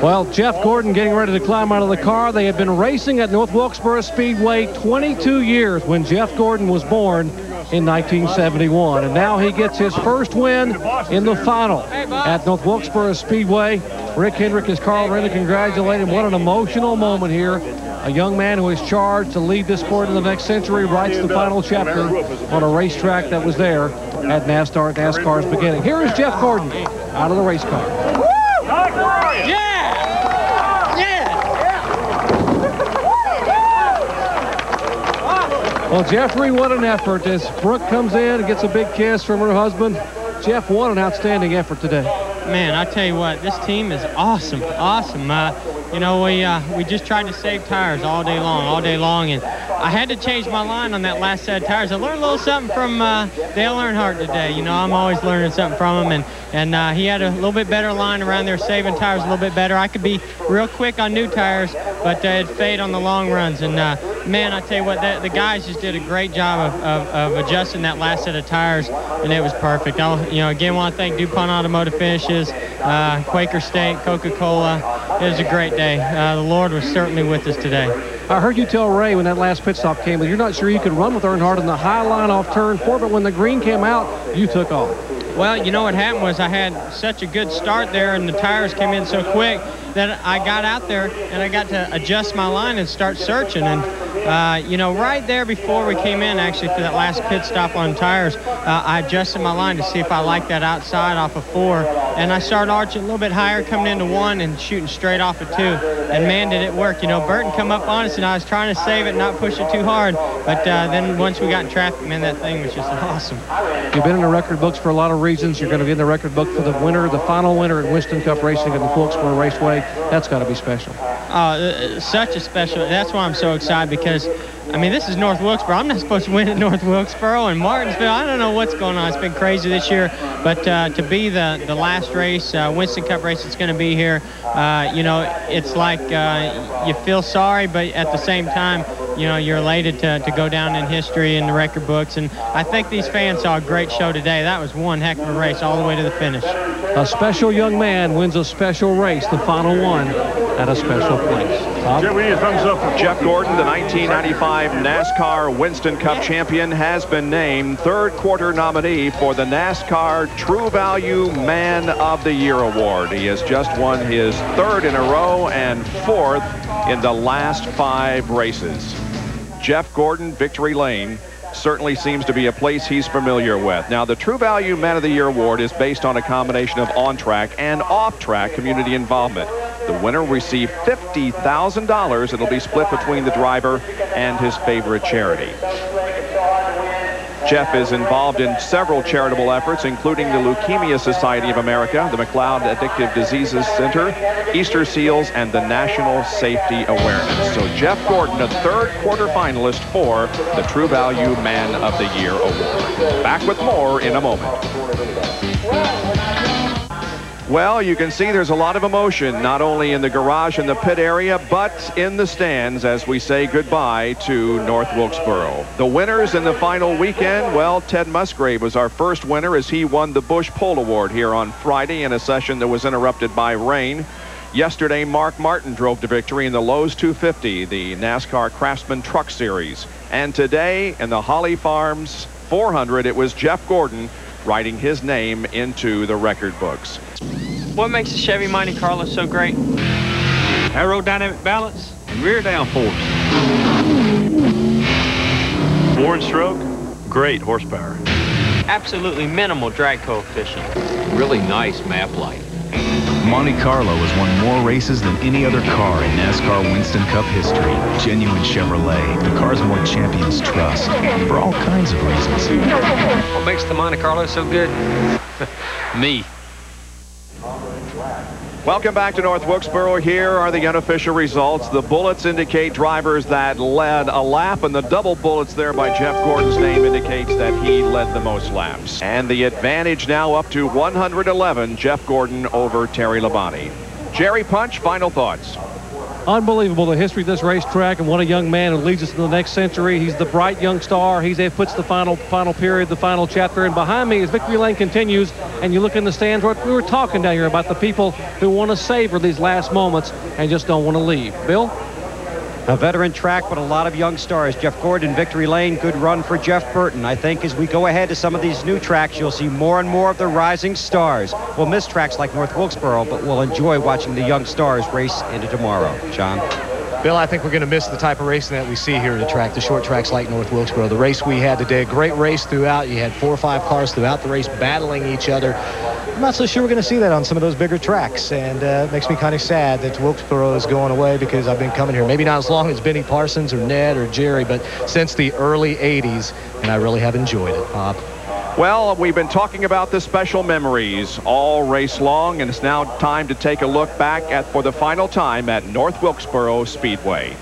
Well, Jeff Gordon getting ready to climb out of the car. They had been racing at North Wilkesboro Speedway 22 years when Jeff Gordon was born in 1971. And now he gets his first win in the final at North Wilkesboro Speedway. Rick Hendrick is Carl ready to congratulate him. What an emotional moment here. A young man who is charged to lead this sport in the next century writes the final chapter on a racetrack that was there at NASCAR's beginning. Here is Jeff Gordon out of the race car. Well, Jeffrey, what an effort as Brooke comes in and gets a big kiss from her husband. Jeff, what an outstanding effort today. Man, I tell you what, this team is awesome, awesome. You know, we just tried to save tires all day long, and I had to change my line on that last set of tires. I learned a little something from Dale Earnhardt today. You know, I'm always learning something from him, and he had a little bit better line around there, saving tires a little bit better. I could be real quick on new tires, but it'd fade on the long runs. And man, I tell you what, the guys just did a great job of adjusting that last set of tires, and it was perfect. You know, again, want to thank DuPont Automotive Finishes, Quaker State, Coca-Cola. It was a great day. The Lord was certainly with us today. I heard you tell Ray when that last pit stop came that you're not sure you could run with Earnhardt in the high line off turn 4, but when the green came out, you took off. Well, you know what happened was I had such a good start there, and the tires came in so quick that I got out there and I got to adjust my line and start searching. And, you know, right there before we came in, actually, for that last pit stop on tires, I adjusted my line to see if I liked that outside off of 4. And I started arching a little bit higher, coming into 1 and shooting straight off of 2. And, man, did it work. You know, Burton come up on us, and I was trying to save it and not push it too hard. But then once we got in traffic, man, that thing was just awesome. You've been in the record books for a lot of reasons. You're going to be in the record book for the winner, the final winner at Winston Cup Racing at the Wilkesboro Raceway. That's got to be special. Such a special. That's why I'm so excited, because, I mean, this is North Wilkesboro. I'm not supposed to win at North Wilkesboro and Martinsville. I don't know what's going on. It's been crazy this year. But to be the last race, Winston Cup race that's going to be here, you know, it's like you feel sorry, but at the same time, you know, you're elated to go down in history in the record books. And I think these fans saw a great show today. That was one heck of a race all the way to the finish. A special young man wins a special race, the final one, at a special place. Tom? Jeff Gordon, the 1995 NASCAR Winston Cup champion, has been named third quarter nominee for the NASCAR True Value Man of the Year Award. He has just won his 3rd in a row and 4th in the last 5 races. Jeff Gordon, Victory Lane, certainly seems to be a place he's familiar with. Now, the True Value Man of the Year Award is based on a combination of on-track and off-track community involvement. The winner will receive $50,000. It'll be split between the driver and his favorite charity. Jeff is involved in several charitable efforts, including the Leukemia Society of America, the McLeod Addictive Diseases Center, Easter Seals, and the National Safety Awareness. So Jeff Gordon, a 3rd quarter finalist for the True Value Man of the Year Award. Back with more in a moment. Well, you can see there's a lot of emotion, not only in the garage and the pit area, but in the stands as we say goodbye to North Wilkesboro. The winners in the final weekend, well, Ted Musgrave was our first winner as he won the Busch Pole Award here on Friday in a session that was interrupted by rain. Yesterday, Mark Martin drove to victory in the Lowe's 250, the NASCAR Craftsman Truck Series. And today, in the Holly Farms 400, it was Jeff Gordon writing his name into the record books. What makes the Chevy Monte Carlo so great? Aerodynamic balance and rear downforce. 4-stroke, great horsepower. Absolutely minimal drag coefficient. Really nice map light. Monte Carlo has won more races than any other car in NASCAR Winston Cup history. Genuine Chevrolet, the car's won champions trust for all kinds of reasons. What makes the Monte Carlo so good? Me. Welcome back to North Wilkesboro. Here are the unofficial results. The bullets indicate drivers that led a lap, and the double bullets there by Jeff Gordon's name indicates that he led the most laps. And the advantage now up to 111, Jeff Gordon over Terry Labonte. Jerry Punch, final thoughts. unbelievable, the history of this racetrack, and what a young man who leads us into the next century. He's the bright young star. He puts the final period, the final chapter. And behind me, as Victory Lane continues, and you look in the stands, we were talking down here about the people who want to savor these last moments and just don't want to leave. Bill? A veteran track, but a lot of young stars. Jeff Gordon, Victory Lane, good run for Jeff Burton. I think as we go ahead to some of these new tracks, you'll see more and more of the rising stars. We'll miss tracks like North Wilkesboro, but we'll enjoy watching the young stars race into tomorrow. John? Bill, I think we're going to miss the type of racing that we see here at the track, the short tracks like North Wilkesboro. The race we had today, a great race throughout. You had 4 or 5 cars throughout the race battling each other. I'm not so sure we're going to see that on some of those bigger tracks, and it makes me kind of sad that Wilkesboro is going away, because I've been coming here, maybe not as long as Benny Parsons or Ned or Jerry, but since the early 80s, and I really have enjoyed it. Bob? Well, we've been talking about the special memories all race long, and it's now time to take a look back for the final time at North Wilkesboro Speedway.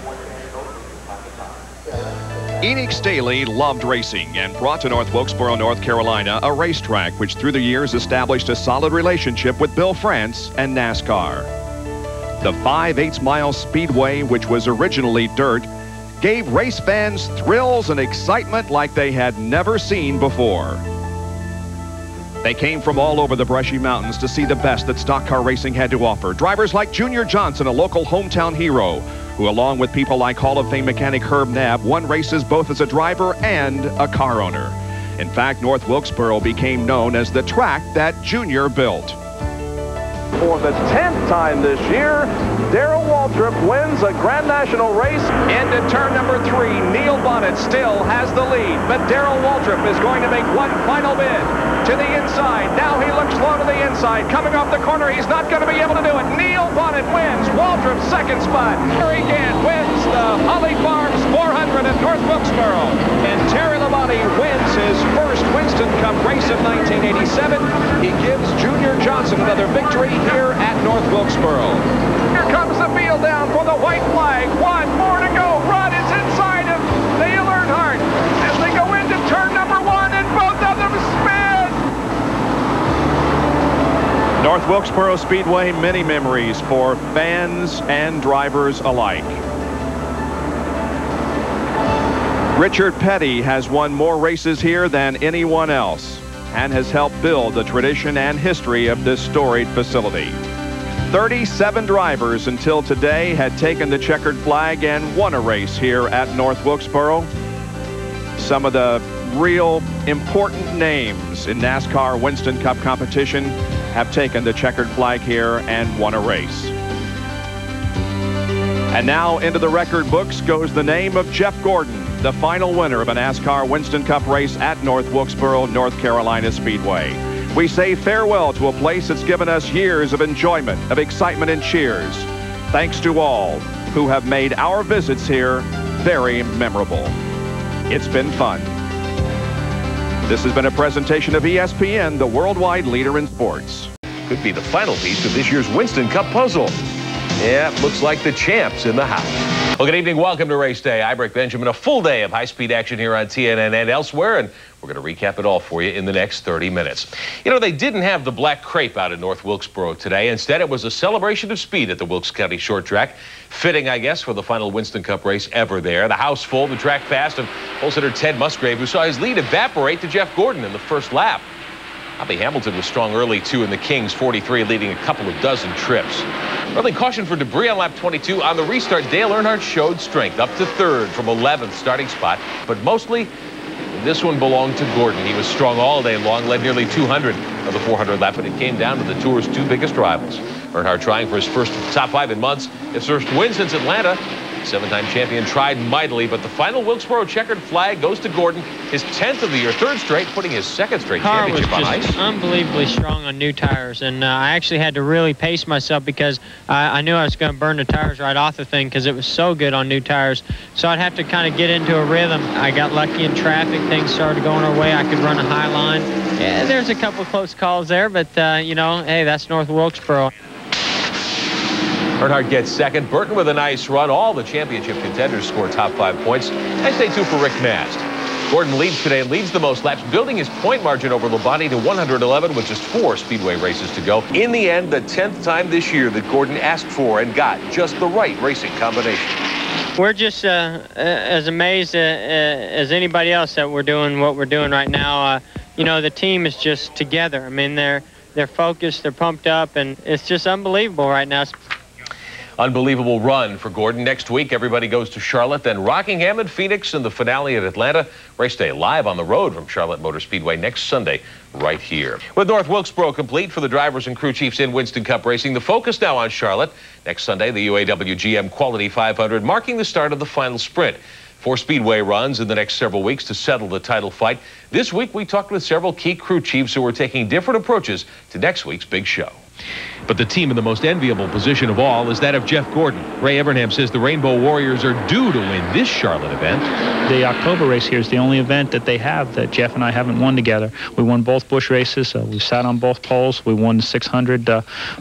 Enoch Staley loved racing and brought to North Wilkesboro, North Carolina, a racetrack which through the years established a solid relationship with Bill France and NASCAR. The 5/8 mile speedway, which was originally dirt, gave race fans thrills and excitement like they had never seen before. They came from all over the brushy mountains to see the best that stock car racing had to offer. Drivers like Junior Johnson, a local hometown hero, who along with people like Hall of Fame mechanic Herb Knapp, won races both as a driver and a car owner. In fact, North Wilkesboro became known as the track that Junior built. For the 10th time this year, Darrell Waltrip wins a Grand National race. Into turn number 3, Neil Bonnet still has the lead, but Darrell Waltrip is going to make one final bid to the inside. Now he looks low to the inside. Coming off the corner, he's not going to be able to do it. Neil Bonnet wins. Waltrip's second spot. Terry Gant wins the Holly Farms 400 at North Wilkesboro. And Terry Labonte wins his first Winston Cup race of 1987. He gives Junior Johnson another victory here at North Wilkesboro. Here comes the field down for the white flag. 1 more to go. Rod is inside of Dale Earnhardt as they go into turn number 1, and both of them spin. North Wilkesboro Speedway, many memories for fans and drivers alike. Richard Petty has won more races here than anyone else and has helped build the tradition and history of this storied facility. 37 drivers until today had taken the checkered flag and won a race here at North Wilkesboro. Some of the real important names in NASCAR Winston Cup competition have taken the checkered flag here and won a race. And now into the record books goes the name of Jeff Gordon, the final winner of a NASCAR Winston Cup race at North Wilkesboro, North Carolina Speedway. We say farewell to a place that's given us years of enjoyment, of excitement and cheers. Thanks to all who have made our visits here very memorable. It's been fun. This has been a presentation of ESPN, the worldwide leader in sports. Could be the final piece of this year's Winston Cup puzzle. Yeah, looks like the champ's in the house. Well, good evening. Welcome to Race Day. I'm Rick Benjamin. A full day of high-speed action here on TNN and elsewhere, and we're going to recap it all for you in the next 30 minutes. You know, they didn't have the black crepe out in North Wilkesboro today. Instead, it was a celebration of speed at the Wilkes County Short Track. Fitting, I guess, for the final Winston Cup race ever there. The house full, the track fast, and pole sitter Ted Musgrave, who saw his lead evaporate to Jeff Gordon in the first lap. Bobby Hamilton was strong early, too, in the Kings 43, leading a couple of dozen trips. Early caution for debris on lap 22. On the restart, Dale Earnhardt showed strength, up to third from 11th starting spot. But mostly, this one belonged to Gordon. He was strong all day long, led nearly 200 of the 400 lap, and it came down to the Tour's 2 biggest rivals. Earnhardt trying for his first top 5 in months. His first win since Atlanta. 7-time champion tried mightily, but the final Wilkesboro checkered flag goes to Gordon. His 10th of the year, 3rd straight, putting his 2nd straight championship on ice. Was unbelievably strong on new tires, and I actually had to really pace myself because I knew I was going to burn the tires right off the thing because it was so good on new tires. So I'd have to kind of get into a rhythm. I got lucky in traffic. Things started going our way. I could run a high line. Yeah, there's a couple close calls there, but, you know, hey, that's North Wilkesboro. Earnhardt gets second. Burton with a nice run. All the championship contenders score top 5 points. Nice day, too, for Rick Mast. Gordon leads today and leads the most laps, building his point margin over Labonte to 111 with just 4 Speedway races to go. In the end, the 10th time this year that Gordon asked for and got just the right racing combination. We're just as amazed as anybody else that we're doing what we're doing right now. You know, the team is just together. I mean, they're focused, they're pumped up, and it's just unbelievable right now. Unbelievable run for Gordon. Next week, everybody goes to Charlotte, then Rockingham and Phoenix, and the finale at Atlanta. Race day live on the road from Charlotte Motor Speedway next Sunday, right here. With North Wilkesboro complete for the drivers and crew chiefs in Winston Cup racing, the focus now on Charlotte. Next Sunday, the UAW GM Quality 500, marking the start of the final sprint. 4 Speedway runs in the next several weeks to settle the title fight. This week, we talked with several key crew chiefs who are taking different approaches to next week's big show. But the team in the most enviable position of all is that of Jeff Gordon. Ray Evernham says the Rainbow Warriors are due to win this Charlotte event. The October race here is the only event that they have that Jeff and I haven't won together. We won both Busch races. We sat on both poles. We won the 600.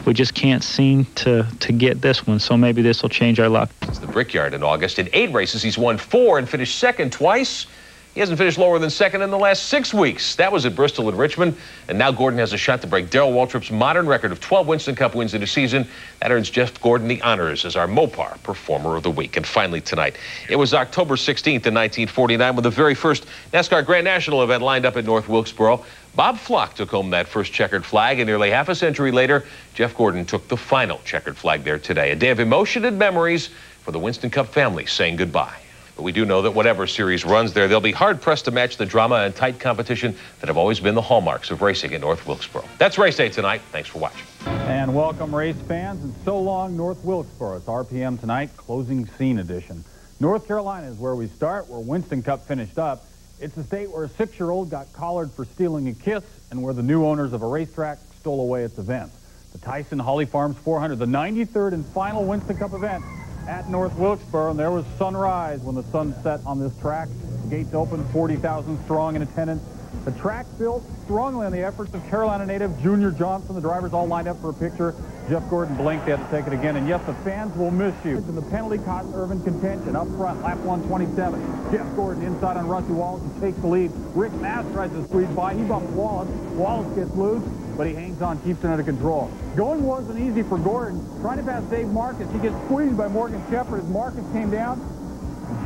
We just can't seem to get this one, so maybe this will change our luck. It's the Brickyard in August. In 8 races, he's won 4 and finished second twice. He hasn't finished lower than second in the last 6 weeks. That was at Bristol and Richmond. And now Gordon has a shot to break Darrell Waltrip's modern record of 12 Winston Cup wins in a season. That earns Jeff Gordon the honors as our Mopar Performer of the Week. And finally tonight, it was October 16th in 1949 when the very first NASCAR Grand National event lined up at North Wilkesboro. Bob Flock took home that first checkered flag, and nearly half a century later, Jeff Gordon took the final checkered flag there today. A day of emotion and memories for the Winston Cup family saying goodbye. But we do know that whatever series runs there, they'll be hard-pressed to match the drama and tight competition that have always been the hallmarks of racing at North Wilkesboro. That's Race Day tonight. Thanks for watching. And welcome, race fans, and so long, North Wilkesboro. It's RPM tonight, closing scene edition. North Carolina is where we start, where Winston Cup finished up. It's the state where a 6-year-old got collared for stealing a kiss and where the new owners of a racetrack stole away its events. The Tyson Holly Farms 400, the 93rd and final Winston Cup event at North Wilkesboro, and there was sunrise when the sun set on this track. The gates opened, 40,000 strong in attendance. The track built strongly on the efforts of Carolina native Junior Johnson. The drivers all lined up for a picture. Jeff Gordon blinked, they had to take it again. And yes, the fans will miss you. In the penalty caught Irvin contention up front, lap 127. Jeff Gordon inside on Rusty Wallace and takes the lead. Rick Mass tries to squeeze by. He bumps Wallace. Wallace gets loose, but he hangs on, keeps it under control. Going wasn't easy for Gordon. Trying to pass Dave Marcus. He gets squeezed by Morgan Shepherd as Marcus came down.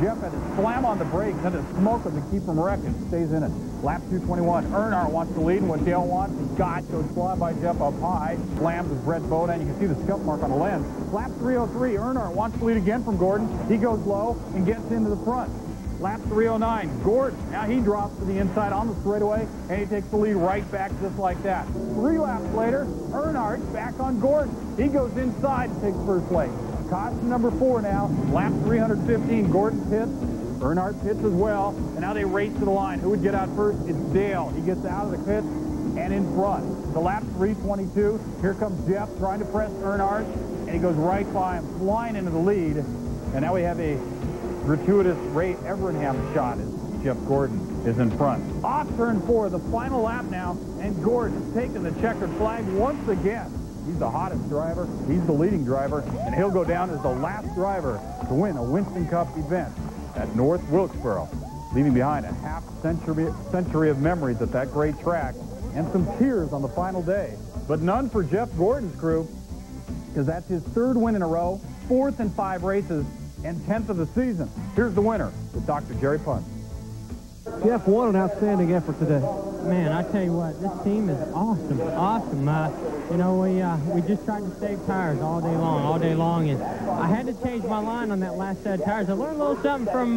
Jeff had to slam on the brakes, had to smoke him to keep him wrecking. Stays in it. Lap 221. Earnhardt wants to lead, and what Dale wants, he got. Goes fly by Jeff up high. Slams with Brett Bowden. You can see the scuff mark on the lens. Lap 303. Earnhardt wants to lead again from Gordon. He goes low and gets into the front. Lap 309. Gordon, now he drops to the inside on the straightaway, and he takes the lead right back just like that. 3 laps later, Earnhardt's back on Gordon. He goes inside and takes first place. Caution number 4 now. Lap 315. Gordon pits. Earnhardt pits as well. And now they race to the line. Who would get out first? It's Dale. He gets out of the pits and in front. The lap 322. Here comes Jeff trying to press Earnhardt, and he goes right by him, flying into the lead. And now we have a gratuitous Ray Evernham shot as Jeff Gordon is in front. Off turn 4, the final lap now, and Gordon is taking the checkered flag once again. He's the hottest driver, he's the leading driver, and he'll go down as the last driver to win a Winston Cup event at North Wilkesboro, leaving behind a half-century of memories at that great track and some tears on the final day. But none for Jeff Gordon's crew, because that's his 3rd win in a row, 4th in 5 races, and 10th of the season. Here's the winner with Dr. Jerry Punt. Jeff, what an outstanding effort today. Man, I tell you what, this team is awesome, awesome. You know, we just tried to save tires all day long, and I had to change my line on that last set of tires. I learned a little something from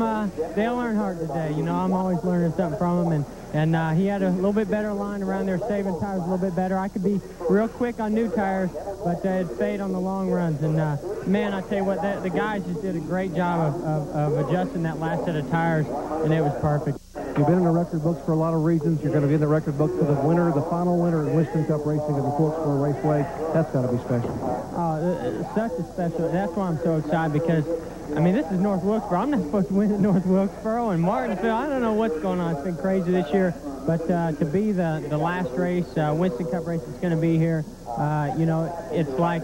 Dale Earnhardt today. You know, I'm always learning something from him, and he had a little bit better line around there, saving tires a little bit better. I could be real quick on new tires, but it fade on the long runs. And man, I tell you what, the guys just did a great job of adjusting that last set of tires, and it was perfect. You've been in the record books for a lot of reasons. You're going to be in the record books for the winner, the final winner in Winston Cup racing at the Wilkesboro Raceway. That's got to be special. Such a special. That's why I'm so excited, because, I mean, this is North Wilkesboro. I'm not supposed to win at North Wilkesboro and Martinsville. I don't know what's going on. It's been crazy this year. But to be the last race, Winston Cup race that's going to be here, you know, it's like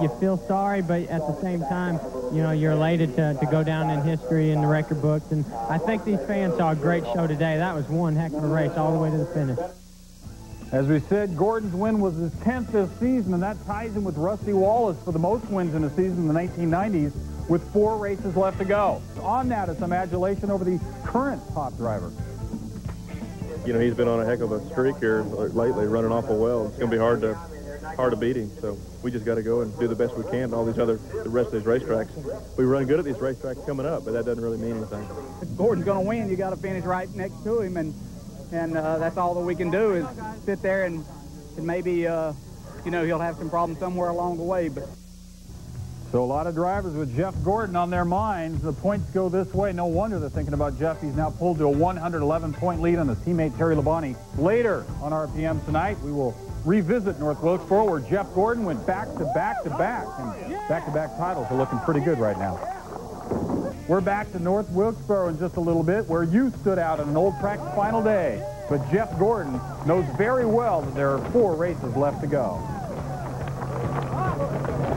you feel sorry, but at the same time, you know, you're elated to go down in history in the record books. And I think these fans saw a great show today. That was one heck of a race all the way to the finish. As we said, Gordon's win was his 10th this season, and that ties him with Rusty Wallace for the most wins in a season in the 1990s, with 4 races left to go. On that is some adulation over the current top driver. You know, he's been on a heck of a streak here lately, running awful well. It's going to be hard to beat him. So we just got to go and do the best we can. All these the rest of these racetracks. We run good at these racetracks coming up, but that doesn't really mean anything. If Gordon's going to win, you got to finish right next to him, and that's all that we can do is sit there and maybe you know, he'll have some problems somewhere along the way. But so a lot of drivers with Jeff Gordon on their minds. The points go this way. No wonder they're thinking about Jeff. He's now pulled to a 111-point lead on his teammate Terry Labonte. Later on RPM tonight, we will revisit North Wilkesboro, where Jeff Gordon went back-to-back, and back-to-back titles are looking pretty good right now. We're back to North Wilkesboro in just a little bit, where you stood out on an old track's final day. But Jeff Gordon knows very well that there are 4 races left to go.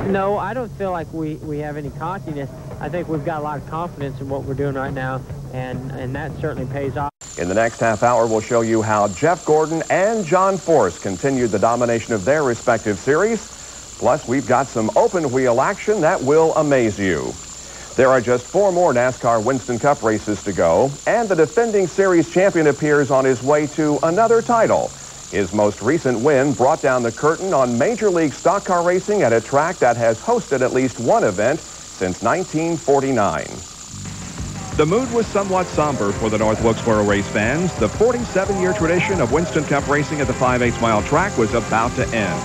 No, I don't feel like we have any cockiness. I think we've got a lot of confidence in what we're doing right now, and that certainly pays off. In the next half hour, we'll show you how Jeff Gordon and John Force continued the domination of their respective series. Plus, we've got some open wheel action that will amaze you. There are just 4 more NASCAR Winston Cup races to go, and the defending series champion appears on his way to another title. His most recent win brought down the curtain on Major League stock car racing at a track that has hosted at least one event since 1949. The mood was somewhat somber for the North Wilkesboro race fans. The 47-year tradition of Winston Cup racing at the 5/8 mile track was about to end.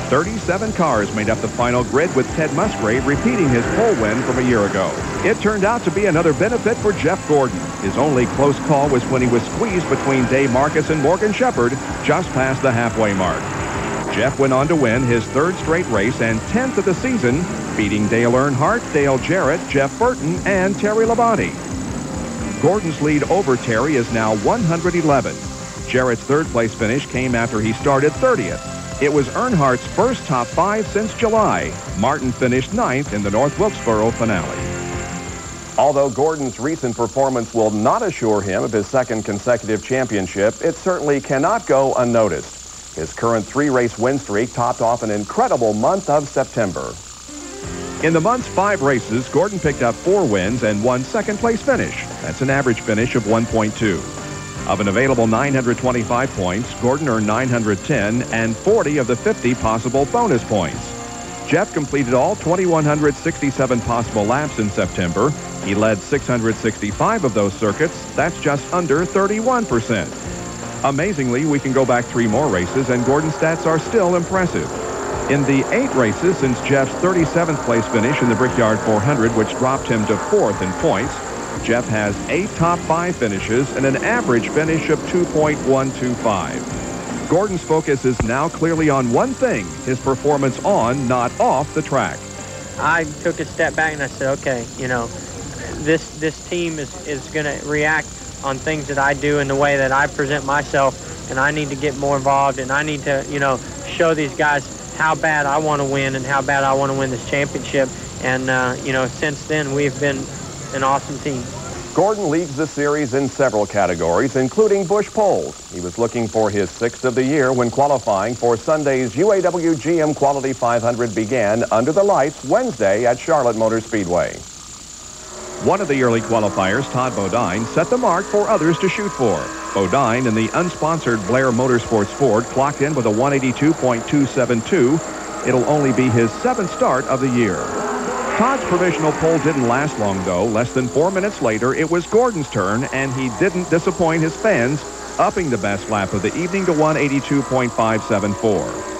37 cars made up the final grid, with Ted Musgrave repeating his pole win from a year ago. It turned out to be another benefit for Jeff Gordon. His only close call was when he was squeezed between Dave Marcus and Morgan Shepherd just past the halfway mark. Jeff went on to win his 3rd straight race and 10th of the season, beating Dale Earnhardt, Dale Jarrett, Jeff Burton, and Terry Labonte. Gordon's lead over Terry is now 111. Jarrett's 3rd place finish came after he started 30th. It was Earnhardt's first top 5 since July. Martin finished 9th in the North Wilkesboro finale. Although Gordon's recent performance will not assure him of his 2nd consecutive championship, it certainly cannot go unnoticed. His current 3-race win streak topped off an incredible month of September. In the month's 5 races, Gordon picked up 4 wins and 1 second-place finish. That's an average finish of 1.2. Of an available 925 points, Gordon earned 910 and 40 of the 50 possible bonus points. Jeff completed all 2,167 possible laps in September. He led 665 of those circuits. That's just under 31%. Amazingly, we can go back 3 more races, and Gordon's stats are still impressive. In the 8 races since Jeff's 37th place finish in the Brickyard 400, which dropped him to 4th in points, Jeff has 8 top 5 finishes and an average finish of 2.125. Gordon's focus is now clearly on one thing: his performance on, not off, the track. I took a step back and I said, okay, you know, this team is going to react on things that I do and the way that I present myself, and I need to get more involved, and I need to, you know, show these guys how bad I want to win and how bad I want to win this championship. And, you know, since then, we've been an awesome team. Gordon leads the series in several categories, including Busch Poles. He was looking for his 6th of the year when qualifying for Sunday's UAW GM Quality 500 began under the lights Wednesday at Charlotte Motor Speedway. One of the early qualifiers, Todd Bodine, set the mark for others to shoot for. Bodine in the unsponsored Blair Motorsports Ford clocked in with a 182.272. It'll only be his 7th start of the year. Todd's provisional pole didn't last long, though. Less than 4 minutes later, it was Gordon's turn, and he didn't disappoint his fans, upping the best lap of the evening to 182.574.